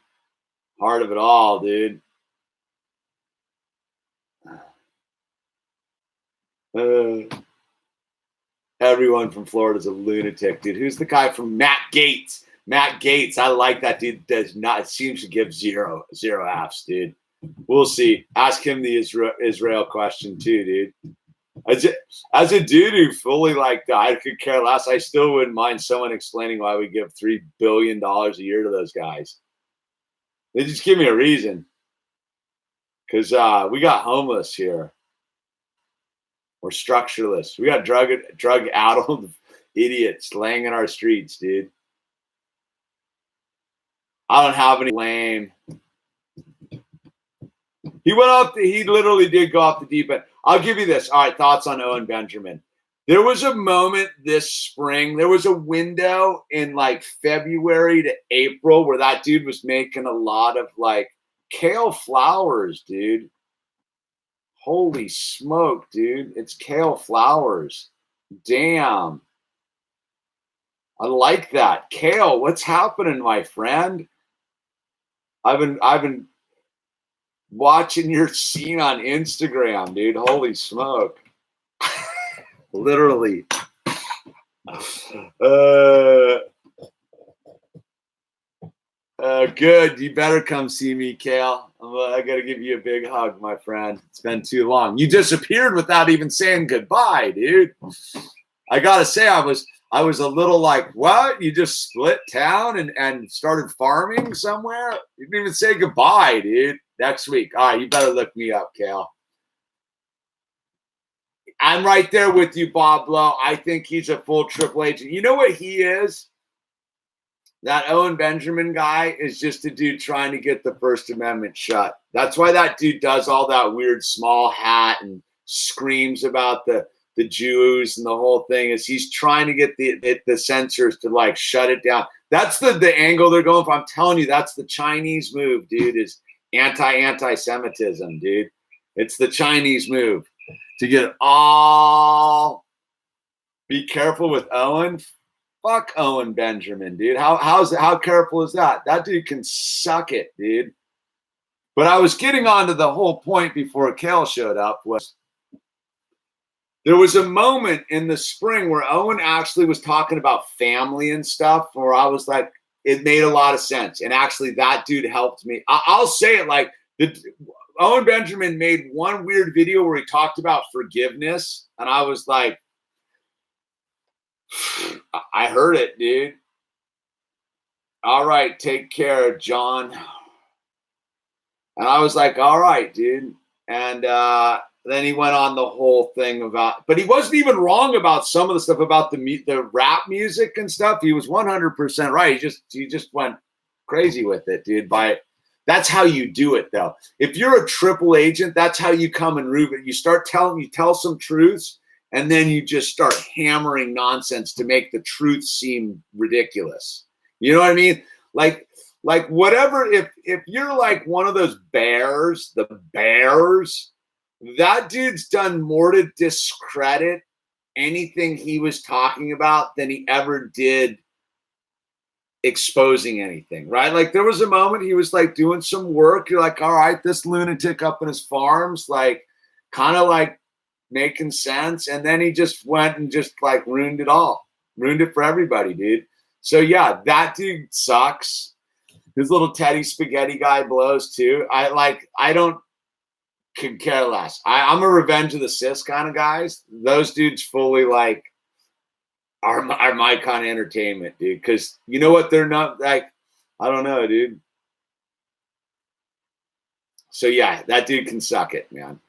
Heart of it all, dude. Everyone from Florida is a lunatic, dude. Who's the guy from Matt Gaetz? Matt Gaetz. I like that dude. Does not. It seems to give zero Fs, dude. We'll see. Ask him the Israel question too, dude. As a dude who fully I could care less, I still wouldn't mind someone explaining why we give $3 billion a year to those guys. They just give me a reason. Because we got homeless here. We're structureless. We got drug-addled idiots laying in our streets, dude. I don't have any lame. He literally did go off the deep end. I'll give you this. All right, thoughts on Owen Benjamin. There was a moment this spring, there was a window in like February to April where that dude was making a lot of like kale flowers, dude. Holy smoke, dude. It's kale flowers. Damn. I like that. Kale, what's happening, my friend? I've been watching your scene on Instagram, dude. Holy smoke. Literally. Good. You better come see me, Kale. I got to give you a big hug, my friend. It's been too long. You disappeared without even saying goodbye, dude. I got to say, I was a little like, what? You just split town and started farming somewhere? You didn't even say goodbye, dude. Next week. All right, you better look me up, Kale. I'm right there with you, Bob Lowe. I think he's a full triple agent. You know what he is? That Owen Benjamin guy is just a dude trying to get the First Amendment shut. That's why that dude does all that weird small hat and screams about the Jews and the whole thing. Is he's trying to get the censors to like shut it down. That's the angle they're going for. I'm telling you, that's the Chinese move, dude, is anti-Semitism, dude. It's the Chinese move to get all. Be careful with Owen. Fuck Owen Benjamin, dude. How careful is that? That dude can suck it, dude. But I was getting on to the whole point before Kale showed up was there was a moment in the spring where Owen actually was talking about family and stuff where I was like, it made a lot of sense. And actually that dude helped me. I'll say it like Owen Benjamin made one weird video where he talked about forgiveness. And I was like, I heard it, dude. All right, take care, John. And I was like, all right, dude. And then he went on the whole thing about, but he wasn't even wrong about some of the stuff about the rap music and stuff. He was 100% right. He just went crazy with it, dude. That's how you do it, though. If you're a triple agent, that's how you come and prove it. You tell some truths, and then you just start hammering nonsense to make the truth seem ridiculous. You know what I mean? Like whatever, if you're like one of those bears, that dude's done more to discredit anything he was talking about than he ever did exposing anything, right? Like there was a moment he was like doing some work. You're like, all right, this lunatic up in his farms, like kind of like making sense. And then he just went and just like ruined it all, ruined it for everybody, dude. So yeah, that dude sucks. His little Teddy Spaghetti guy blows too. Could care less. I'm a Revenge of the Cis kind of guys. Those dudes fully like are my kind of entertainment, dude. Because you know what? They're not like, I don't know, dude. So yeah, that dude can suck it, man.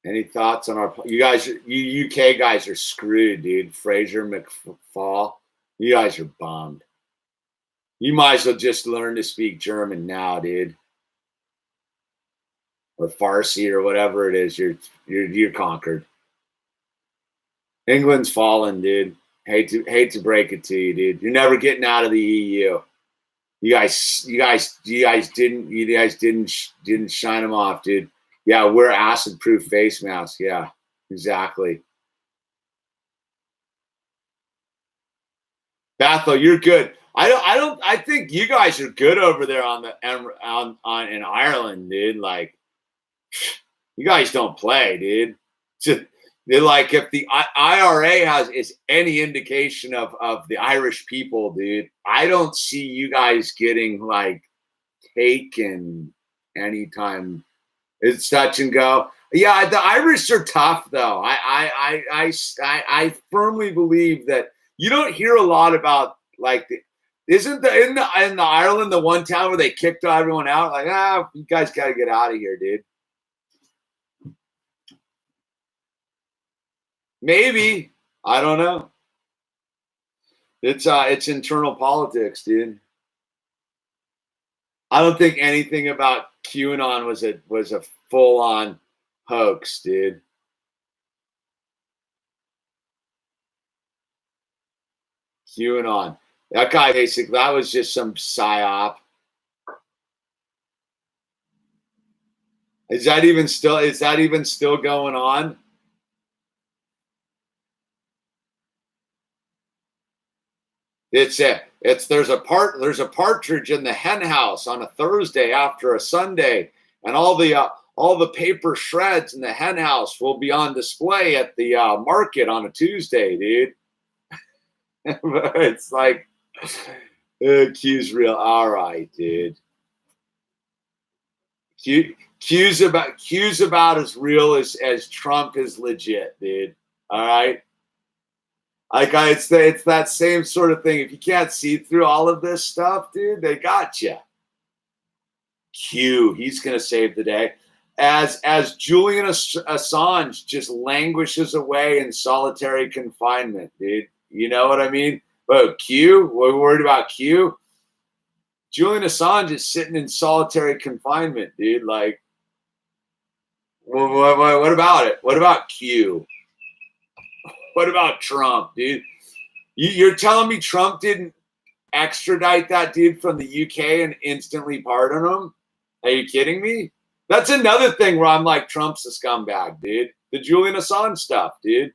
Any thoughts on you guys? You UK guys are screwed, dude. Fraser McFall, you guys are bummed. You might as well just learn to speak German now, dude, or Farsi or whatever it is. You're conquered. England's fallen, dude. Hate to break it to you, dude. You're never getting out of the EU. You guys didn't shine them off, dude. Yeah, wear acid-proof face masks. Yeah, exactly. Bethel, you're good. I think you guys are good over there in Ireland, dude. Like, you guys don't play, dude. They're like, if the IRA is any indication of the Irish people, dude, I don't see you guys getting like taken anytime. It's touch and go. Yeah, the Irish are tough, though. I firmly believe that you don't hear a lot about like isn't in the Ireland the one town where they kicked everyone out? Like, you guys got to get out of here, dude. Maybe, I don't know. It's internal politics, dude. I don't think anything about QAnon was a full on hoax, dude. QAnon. That guy basically, that was just some psyop. Is that even still going on? There's a partridge in the hen house on a Thursday after a Sunday, and all the paper shreds in the hen house will be on display at the market on a Tuesday, dude. It's like Q's real. All right, dude. Q's about as real as Trump is legit, dude. All right. Like it's that same sort of thing. If you can't see through all of this stuff, dude, they got you. Q, he's gonna save the day. As Julian Assange just languishes away in solitary confinement, dude. You know what I mean? But Q, we're worried about Q. Julian Assange is sitting in solitary confinement, dude. Like, what about it? What about Q? What about Trump, dude? You're telling me Trump didn't extradite that dude from the UK and instantly pardon him? Are you kidding me? That's another thing where I'm like, Trump's a scumbag, dude. The Julian Assange stuff, dude.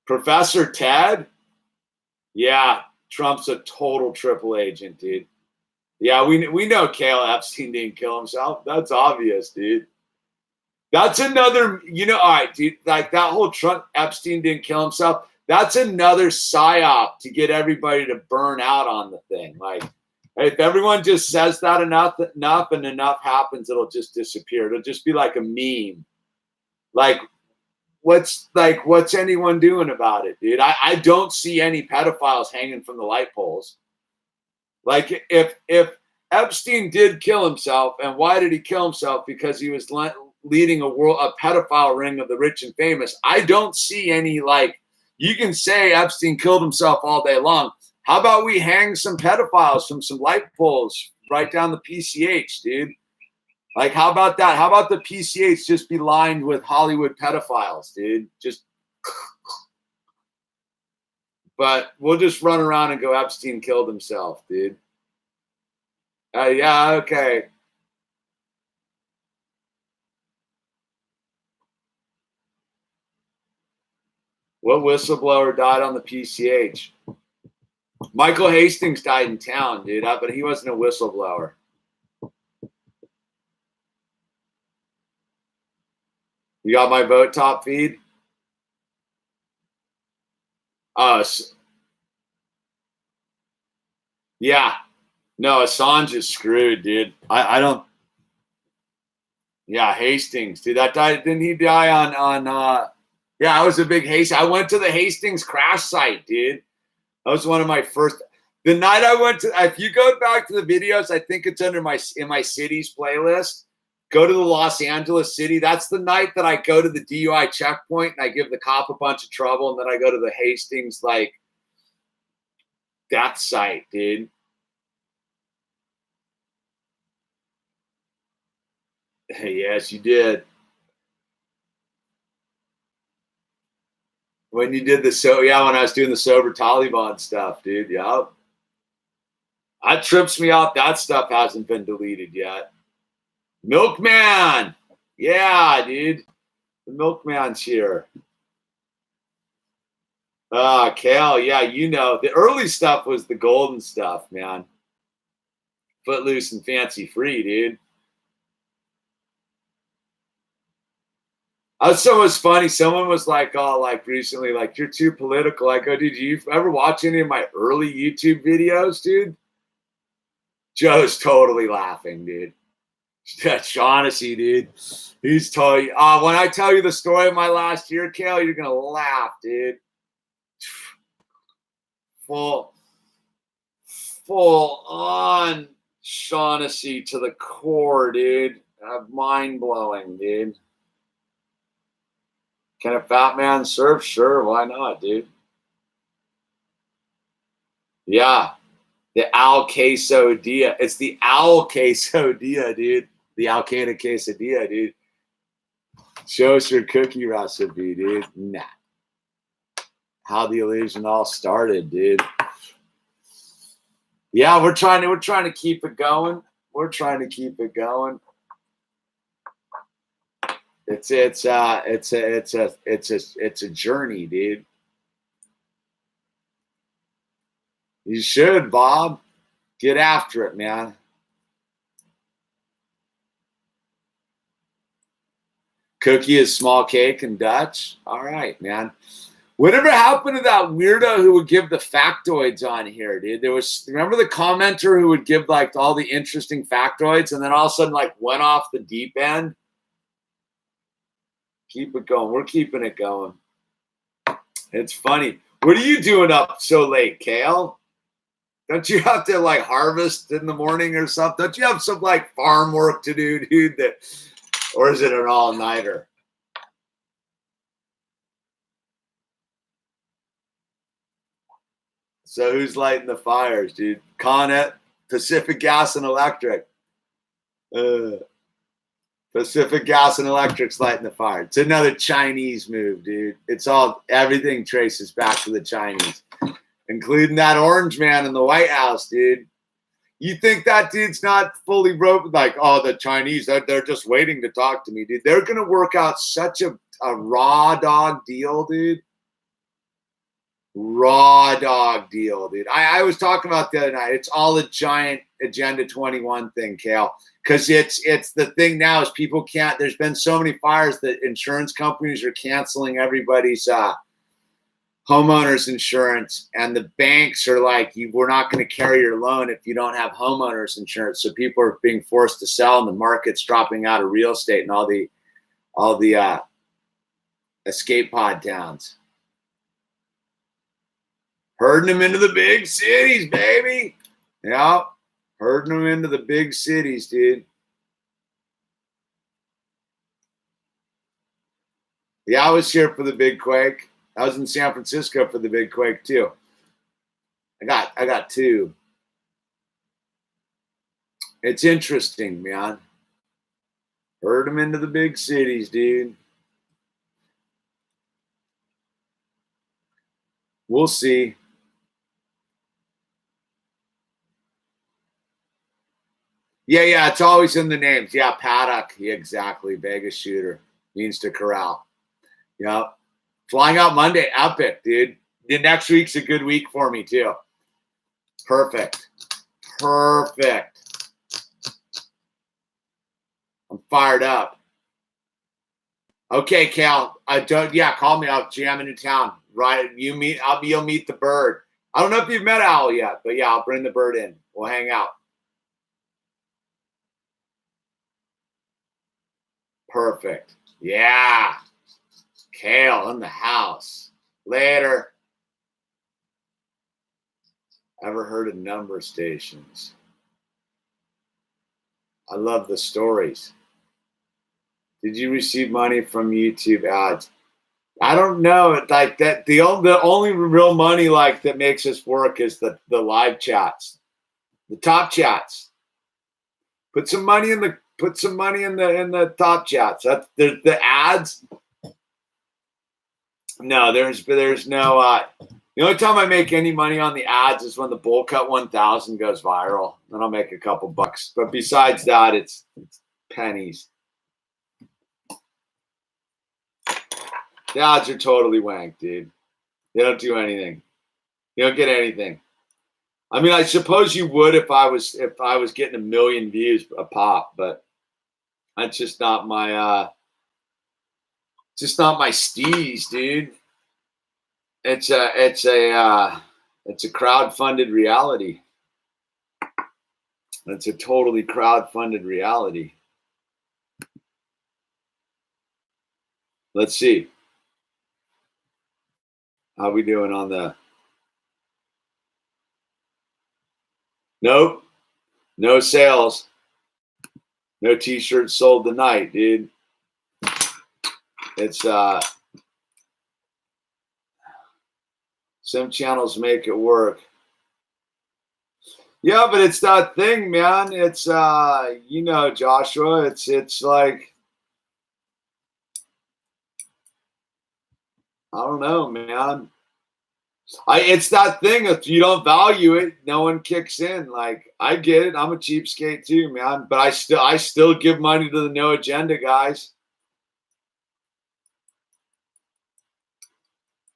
Professor Ted? Yeah, Trump's a total triple agent, dude. Yeah, we know Cale Epstein didn't kill himself. That's obvious, dude. That's another, all right, dude, like that whole Trump Epstein didn't kill himself. That's another psyop to get everybody to burn out on the thing. Like, if everyone just says that enough and enough happens, it'll just disappear. It'll just be like a meme. Like what's anyone doing about it, dude? I don't see any pedophiles hanging from the light poles. Like if Epstein did kill himself, and why did he kill himself? Because he was leading a pedophile ring of the rich and famous. I don't see any, like, you can say Epstein killed himself all day long. How about we hang some pedophiles from some light poles right down the PCH, dude? Like, how about that? How about the PCH just be lined with Hollywood pedophiles, dude? But we'll just run around and go, Epstein killed himself, dude. Yeah, okay. What whistleblower died on the PCH? Michael Hastings died in town, dude, but he wasn't a whistleblower. You got my vote top feed? Yeah. No, Assange is screwed, dude. I don't. Yeah, Hastings, dude. That died. Didn't he die on? Yeah, I was a big Hastings. I went to the Hastings crash site, dude. That was one of my first. The night I went to. If you go back to the videos, I think it's under in my cities playlist. Go to the Los Angeles city. That's the night that I go to the DUI checkpoint and I give the cop a bunch of trouble, and then I go to the Hastings like death site, dude. Yes, you did. When you did when I was doing the sober Taliban stuff, dude. Yeah. That trips me out. That stuff hasn't been deleted yet. Milkman. Yeah, dude. The Milkman's here. Cal, yeah, you know. The early stuff was the golden stuff, man. Footloose and Fancy Free, dude. So it was funny. Someone was like, oh, like recently, like, you're too political. I go, dude, you ever watch any of my early YouTube videos, dude? Joe's totally laughing, dude. That's Shaughnessy, dude. He's totally. When I tell you the story of my last year, Kale, you're gonna laugh, dude. Full on Shaughnessy to the core, dude. Mind blowing, dude. Can a fat man surf? Sure, why not, dude? Yeah. The Al Quesadilla. It's the Owl Quesadilla, dude. The Al Qaeda Quesadilla, dude. Show us your cookie recipe, dude. Nah. How the illusion all started, dude. Yeah, we're trying to keep it going. We're trying to keep it going. It's a journey, dude. You should, Bob. Get after it, man. Cookie is small cake and Dutch. All right, man. Whatever happened to that weirdo who would give the factoids on here, dude? Remember the commenter who would give like all the interesting factoids and then all of a sudden like went off the deep end? Keep it going. We're keeping it going. It's funny. What are you doing up so late, Kale? Don't you have to like harvest in the morning or something? Don't you have some like farm work to do, dude? Or is it an all-nighter? So who's lighting the fires, dude? Con Ed, Pacific Gas and Electric. Pacific Gas and Electric's lighting the fire. It's another Chinese move, dude. Everything traces back to the Chinese, including that orange man in the White House, dude. You think that dude's not fully broke? Like, oh, the Chinese, they're just waiting to talk to me, dude. They're going to work out such a raw dog deal, dude. Raw dog deal, dude. I was talking about the other night. It's all a giant Agenda 21 thing, Kale. Because it's the thing now is people can't. There's been so many fires that insurance companies are canceling everybody's homeowners insurance, and the banks are like, we're not going to carry your loan if you don't have homeowners insurance. So people are being forced to sell, and the market's dropping out of real estate, and all the escape pod towns. Herding them into the big cities, baby. Yeah, herding them into the big cities, dude. Yeah, I was here for the big quake. I was in San Francisco for the big quake too. I got two. It's interesting, man. Herd them into the big cities, dude. We'll see. Yeah, it's always in the names. Yeah, paddock. Yeah, exactly. Vegas shooter means to corral. Yep. Flying out Monday, epic, dude. The next week's a good week for me too. Perfect. I'm fired up. Okay, Cal. Call me. I'll jam into town. Right. You'll meet the bird. I don't know if you've met Owl yet, but yeah, I'll bring the bird in. We'll hang out. Perfect. Yeah. Kale in the house. Later. Ever heard of number stations? I love the stories. Did you receive money from YouTube ads? I don't know. Like that, the only real money like that makes us work is the live chats, the top chats. Put some money in the top chats. That's the ads. No, there's no. The only time I make any money on the ads is when the Bowl Cut 1000 goes viral. Then I'll make a couple bucks. But besides that, it's pennies. The odds are totally wank, dude. They don't do anything. You don't get anything. I mean, I suppose you would if I was getting 1 million views a pop, but that's just not my steez, dude. It's a crowd-funded reality. It's a totally crowd-funded reality. Let's see. How we doing on the? Nope. No sales. No t-shirts sold tonight, dude. It's some channels make it work. Yeah, but it's that thing, man. It's Joshua, it's like, I don't know, man. It's that thing. If you don't value it, no one kicks in. Like, I get it. I'm a cheapskate too, man. But I still give money to the no agenda guys.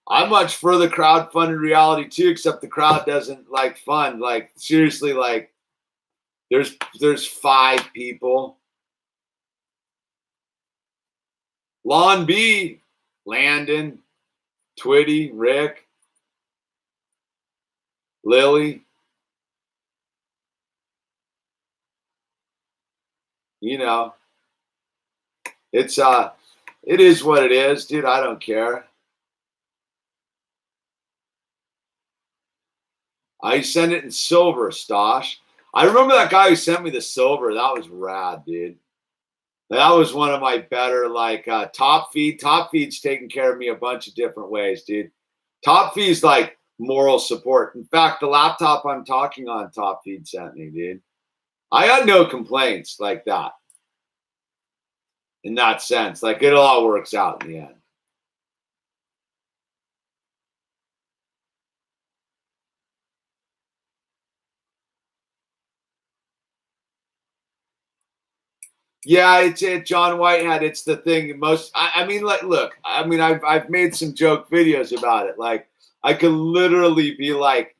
I'm much for the crowd-funded reality too, except the crowd doesn't like fund. Like, seriously, like there's 5 people. Lon B, Landon, Twitty, Rick, Lily. You know, it is what it is, dude. I don't care. I send it in silver, Stosh. I remember that guy who sent me the silver. That was rad, dude. That was one of my better, like, Top Feed. Top Feed's taking care of me a bunch of different ways, dude. Top Feed's like moral support. In fact, the laptop I'm talking on, Top Feed sent me, dude. I had no complaints like that. In that sense, like, it all works out in the end. Yeah, it's John Whitehead. It's the thing most. I mean, like, look. I mean, I've made some joke videos about it. Like, I could literally be like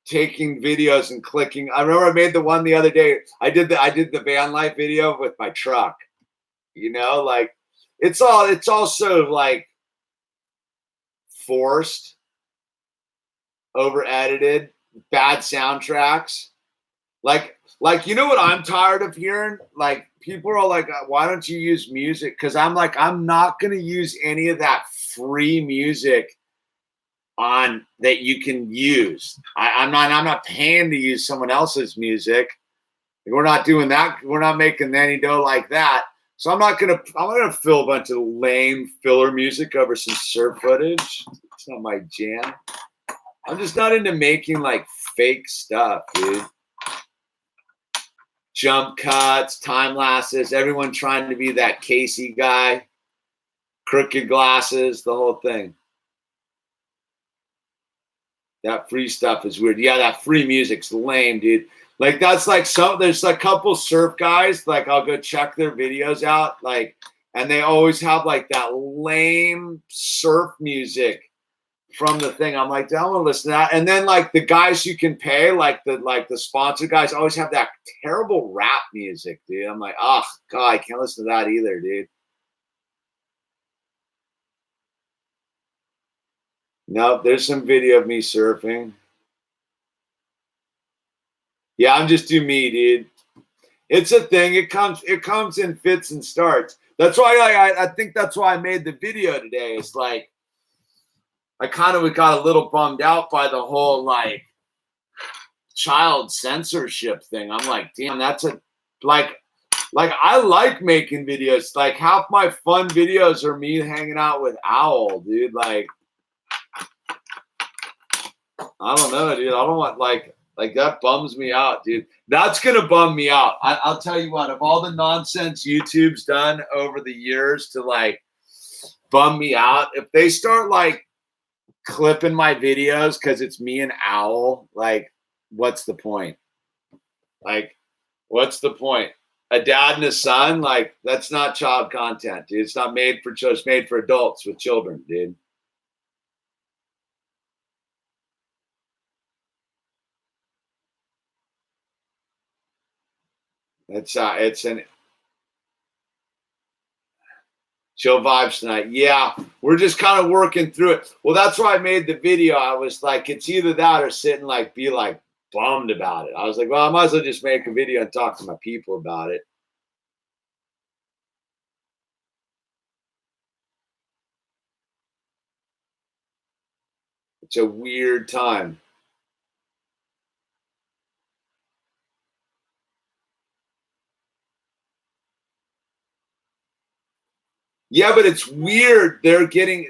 taking videos and clicking. I remember I made the one the other day. I did the van life video with my truck. You know, like, it's also like forced, over edited, bad soundtracks. Like, you know what I'm tired of hearing? Like, people are like, why don't you use music? Because I'm like, I'm not going to use any of that free music on that you can use. I'm not paying to use someone else's music. We're not doing that. We're not making any dough like that. So I'm gonna fill a bunch of lame filler music over some surf footage. It's not my jam. I'm just not into making like fake stuff, dude. Jump cuts, time lapses, everyone trying to be that Casey guy, crooked glasses, the whole thing. That free stuff is weird. Yeah, that free music's lame, dude. Like that's like there's a couple surf guys, like I'll go check their videos out, like, and they always have like that lame surf music from the thing. I'm like, I want to listen to that. And then like the guys you can pay, like the sponsor guys always have that terrible rap music, dude. I'm like, oh God, I can't listen to that either, dude. No, there's some video of me surfing. Yeah, I'm just too me, dude. It's a thing. It comes in fits and starts. That's why I think that's why I made the video today. It's like I kind of got a little bummed out by the whole like child censorship thing. I'm like, damn, that's a like I like making videos. Like half my fun videos are me hanging out with Owl, dude. Like I don't know, dude. I don't want like that bums me out, dude. That's gonna bum me out. I'll tell you what. Of all the nonsense YouTube's done over the years to like bum me out, if they start like clipping my videos because it's me and Owl, like, what's the point? Like, what's the point? A dad and a son, like, that's not child content, dude. It's not made for children. It's made for adults with children, dude. It's an chill vibes tonight. Yeah, we're just kind of working through it. Well, that's why I made the video. I was like, it's either that or sit and like be like bummed about it. I was like, well, I might as well just make a video and talk to my people about it. It's a weird time. Yeah, but it's weird. They're getting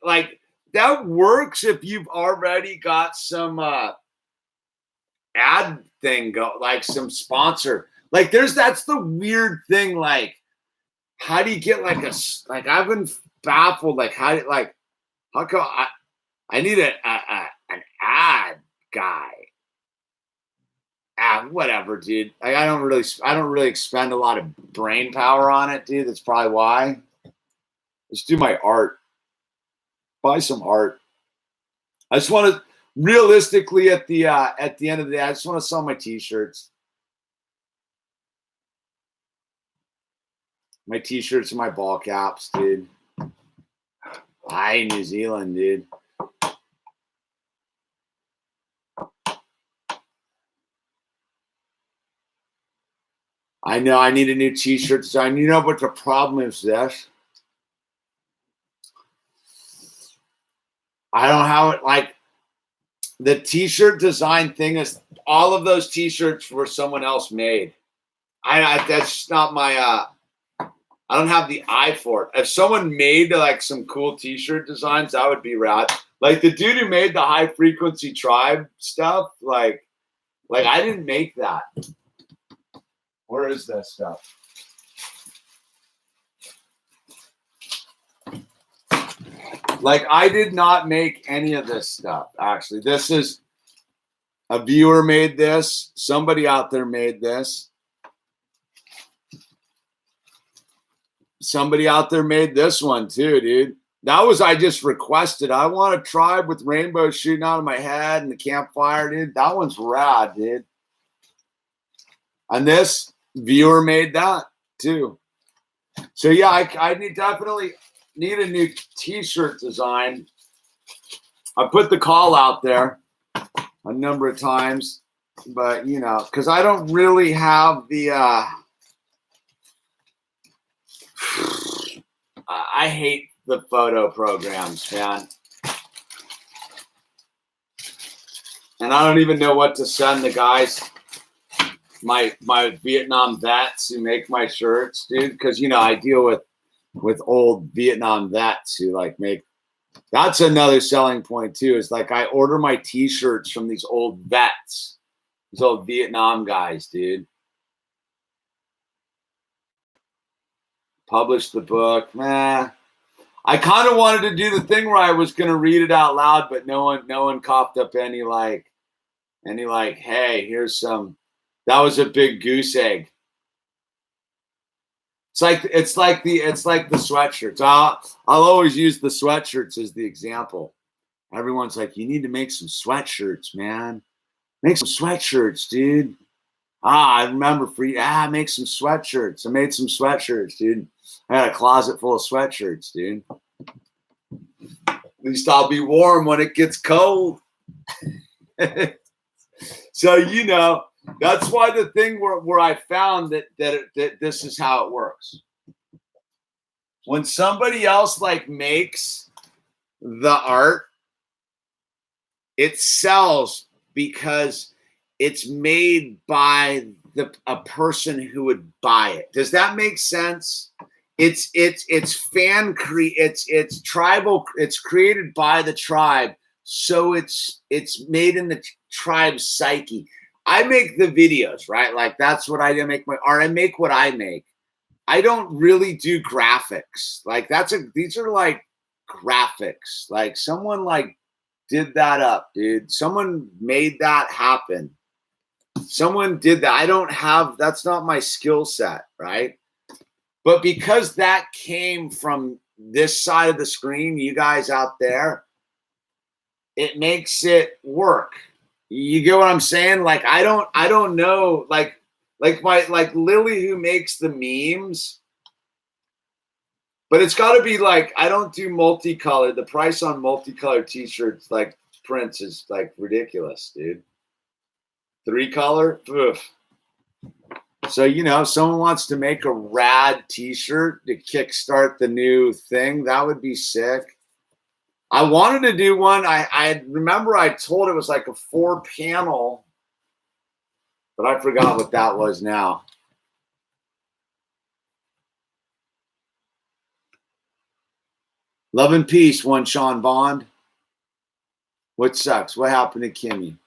like that works if you've already got some ad thing go, like some sponsor. Like that's the weird thing. Like, how do you get like I've been baffled. Like how come I need an ad guy. Whatever, dude. I don't really expend a lot of brain power on it, dude. That's probably why. Let's do my art. Buy some art. I just want to realistically at the end of the day, I just want to sell my t-shirts. My t-shirts and my ball caps, dude. Hi, New Zealand, dude. I know I need a new t-shirt design. You know what the problem is, this? I don't have it. Like, the t-shirt design thing is all of those t-shirts were someone else made. That's not my I don't have the eye for it. If someone made like some cool t-shirt designs, that would be rad. Like the dude who made the high frequency tribe stuff, like I didn't make that. Where is that stuff? Like, I did not make any of this stuff, actually. This is a viewer made this. Somebody out there made this. Somebody out there made this one too, dude. That was, I just requested. I want a tribe with rainbows shooting out of my head and the campfire, dude. That one's rad, dude. And this viewer made that too. So yeah, I definitely need a new t-shirt design. I put the call out there. a number of times, but you know, because I don't really have the I hate the photo programs, man. And I don't even know what to send the guys, my Vietnam vets who make my shirts, dude, because you know I deal with old Vietnam vets who like make. That's another selling point too. Is like I order my T-shirts from these old vets, these old Vietnam guys, dude. Publish the book, man. I kind of wanted to do the thing where I was going to read it out loud, but no one coughed up any like, hey, here's some. That was a big goose egg. It's like the sweatshirts. I'll always use the sweatshirts as the example. Everyone's like, you need to make some sweatshirts, man. Make some sweatshirts, dude. I remember make some sweatshirts. I made some sweatshirts, dude. I had a closet full of sweatshirts, dude. At least I'll be warm when it gets cold. So, you know, that's why the thing where I found that this is how it works. When somebody else like makes the art, it sells because it's made by a person who would buy it. Does that make sense? It's tribal. It's created by the tribe, so it's made in the tribe's psyche. I make the videos, right? Like that's what I do. Make my art. I make what I make. I don't really do graphics. Like these are like graphics. Like someone like did that up, dude. Someone made that happen. Someone did that. That's not my skill set, right? But because that came from this side of the screen, you guys out there, it makes it work. You get what I'm saying? Like, I don't know, like Lily who makes the memes, but it's got to be like, I don't do multicolored. The price on multicolored t-shirts, like prints is like ridiculous, dude. 3-color? Ugh. So, you know, if someone wants to make a rad t-shirt to kickstart the new thing, that would be sick. I wanted to do one. I remember I told it was like a 4-panel, but I forgot what that was now. Love and peace, one Sean Bond. What sucks? What happened to Kimmy?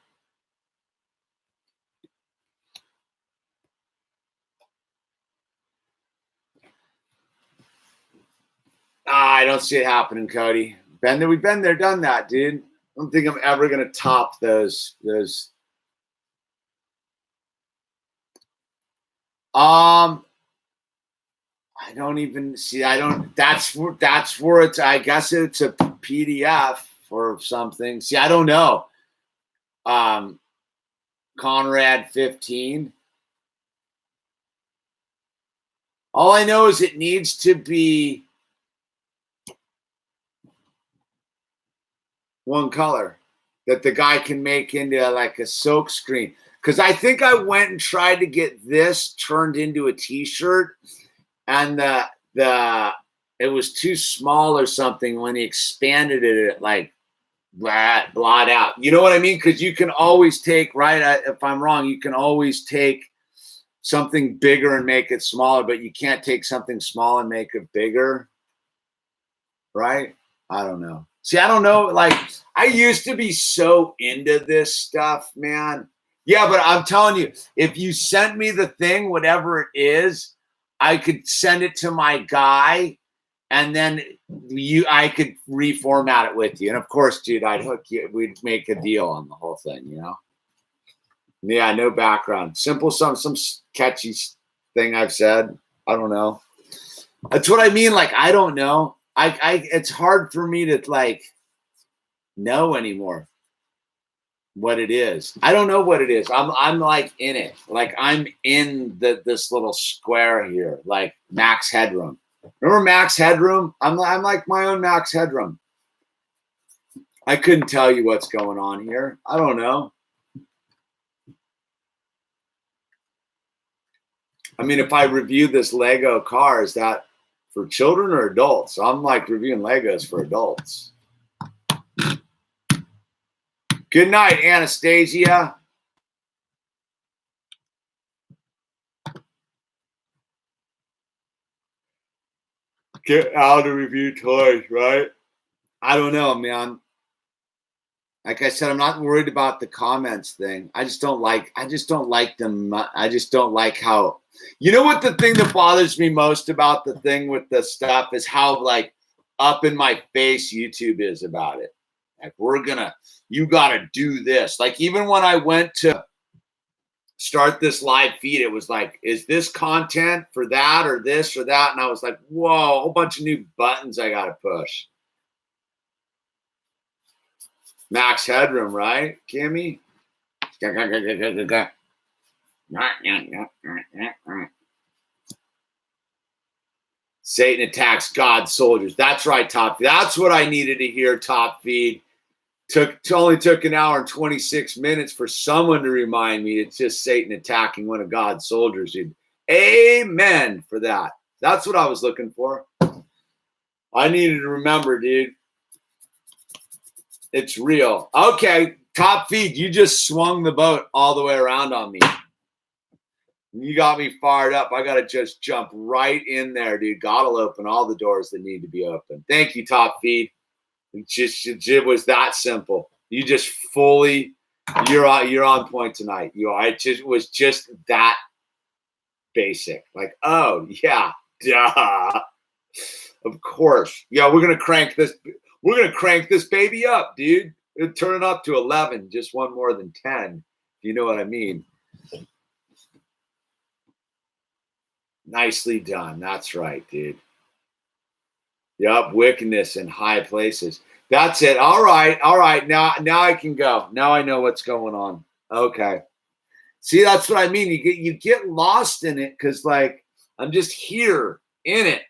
I don't see it happening, Cody. We've been there, done that, dude. I don't think I'm ever gonna top those. I don't even see. That's where it's. I guess it's a PDF or something. See, I don't know. Conrad 15. All I know is it needs to be one color that the guy can make into like a silk screen. Because I think I went and tried to get this turned into a t-shirt, and it was too small or something. When he expanded it like blot out. You know what I mean? Because you can always take, right? If I'm wrong, you can always take something bigger and make it smaller, but you can't take something small and make it bigger, right? I don't know. See, I don't know. Like, I used to be so into this stuff, man. Yeah, but I'm telling you, if you sent me the thing, whatever it is, I could send it to my guy, and then I could reformat it with you. And of course, dude, I'd hook you. We'd make a deal on the whole thing, you know? Yeah, no background. Simple, some catchy thing I've said. I don't know. That's what I mean. Like, I don't know. It's hard for me to like know anymore what it is. I don't know what it is. I'm like in it. Like I'm in this little square here, like Max Headroom. Remember Max Headroom? I'm like my own Max Headroom. I couldn't tell you what's going on here. I don't know. I mean, if I review this Lego car, is that for children or adults? I'm like reviewing Legos for adults. Good night, Anastasia. Get out to review toys, right? I don't know, man. Like I said, I'm not worried about the comments thing. I just don't like them. I just don't like how, you know what the thing that bothers me most about the thing with the stuff is how like up in my face YouTube is about it. Like you gotta do this. Like even when I went to start this live feed, it was like, is this content for that or this or that? And I was like, whoa, a whole bunch of new buttons I gotta push. Max Headroom, right, Kimmy? Satan attacks God's soldiers. That's right, Top. That's what I needed to hear, Top Feed. Only took an hour and 26 minutes for someone to remind me it's just Satan attacking one of God's soldiers, dude. Amen for that. That's what I was looking for. I needed to remember, dude. It's real. Okay, Top Feed, you just swung the boat all the way around on me. You got me fired up. I got to just jump right in there, dude. God will open all the doors that need to be opened. Thank you, Top Feed. It was that simple. You just you're on point tonight. You are. It was just that basic. Like, oh yeah, duh. Of course. Yeah, we're gonna crank this. We're going to crank this baby up, dude. It'll turn it up to 11, just one more than 10. You know what I mean? Nicely done. That's right, dude. Yup, wickedness in high places. That's it. All right. Now I can go. Now I know what's going on. Okay. See, that's what I mean. You get lost in it because, like, I'm just here in it.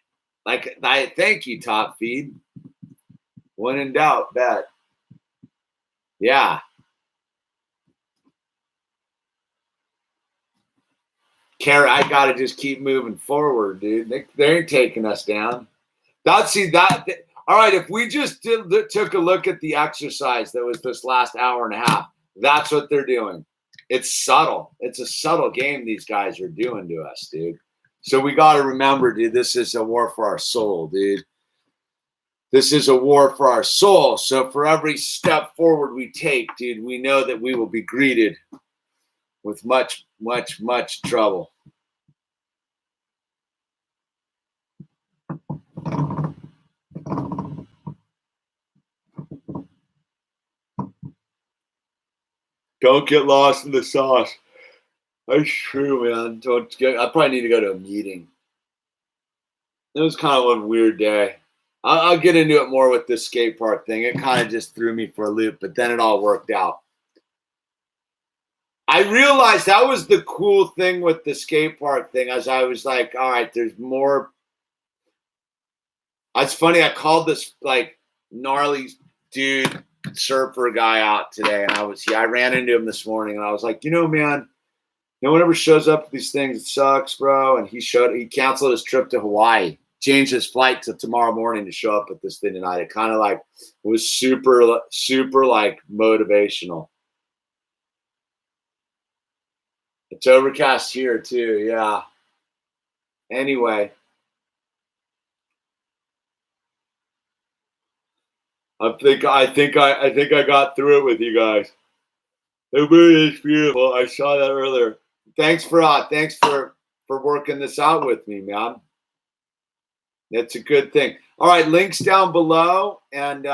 Like, thank you, Top Feed. When in doubt, bet. Yeah. I gotta just keep moving forward, dude. They ain't taking us down. All right, if we just took a look at the exercise that was this last hour and a half, that's what they're doing. It's subtle. It's a subtle game these guys are doing to us, dude. So we got to remember, dude, this is a war for our soul, dude. This is a war for our soul. So for every step forward we take, dude, we know that we will be greeted with much, much, much trouble. Don't get lost in the sauce. That's true, man. I probably need to go to a meeting. It was kind of a weird day. I'll get into it more with this skate park thing. It kind of just threw me for a loop, but then it all worked out. I realized that was the cool thing with the skate park thing, as I was like, all right, there's more. It's funny, I called this like gnarly dude surfer guy out today, and I ran into him this morning, and I was like, man, no one ever shows up at these things. It sucks, bro. And he canceled his trip to Hawaii, changed his flight to tomorrow morning to show up at this thing tonight. It kind of like was super, super like motivational. It's overcast here too. Yeah. Anyway. I think I got through it with you guys. It really is beautiful. I saw that earlier. Thanks for working this out with me, man. It's a good thing. All right, links down below, and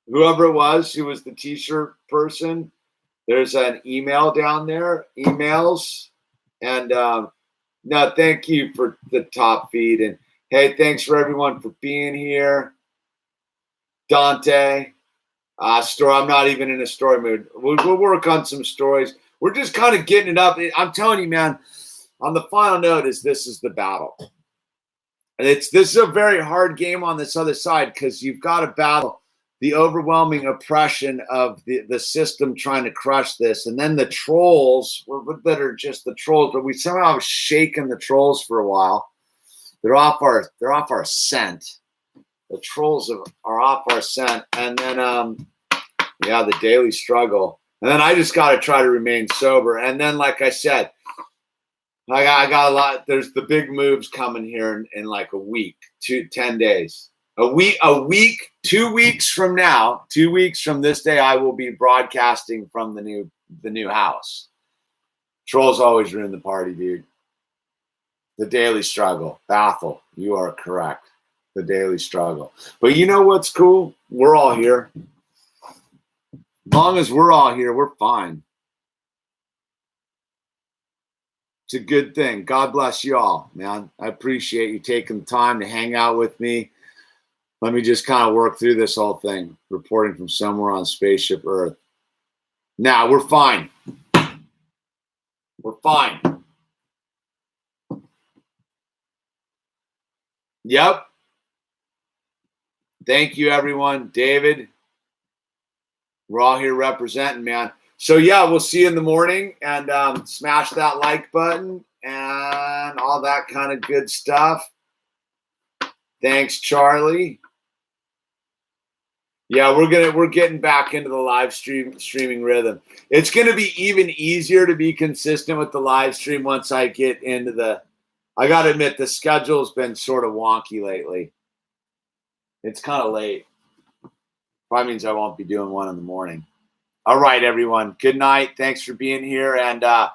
whoever it was who was the t-shirt person, there's an email down there, emails, and no, thank you for the Top Feed, and hey, thanks for everyone for being here. Dante, story. I'm not even in a story mood. We'll work on some stories. We're just kind of getting it up. I'm telling you, man. On the final note, this is the battle. And this is a very hard game on this other side because you've got to battle the overwhelming oppression of the system trying to crush this, and then the trolls that are just the trolls, but we somehow have shaken the trolls for a while. They're off our scent. The trolls are off our scent, and then the daily struggle, and then I just got to try to remain sober, and then like I said, I got a lot. There's the big moves coming here in like a week, 10 days. A week, 2 weeks from now, 2 weeks from this day, I will be broadcasting from the new house. Trolls always ruin the party, dude. The daily struggle. Bathel, you are correct. The daily struggle. But you know what's cool? We're all here. As long as we're all here, we're fine. It's a good thing. God bless you all, man. I appreciate you taking the time to hang out with me. Let me just kind of work through this whole thing, reporting from somewhere on Spaceship Earth. Now, we're fine. We're fine. Yep. Thank you, everyone. David, we're all here representing, man. So, yeah, we'll see you in the morning, and smash that like button and all that kind of good stuff. Thanks, Charlie. Yeah, we're getting back into the live streaming rhythm. It's going to be even easier to be consistent with the live stream once I get into I got to admit, the schedule's been sort of wonky lately. It's kind of late. Probably means I won't be doing one in the morning. All right, everyone. Good night. Thanks for being here. And God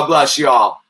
bless you all.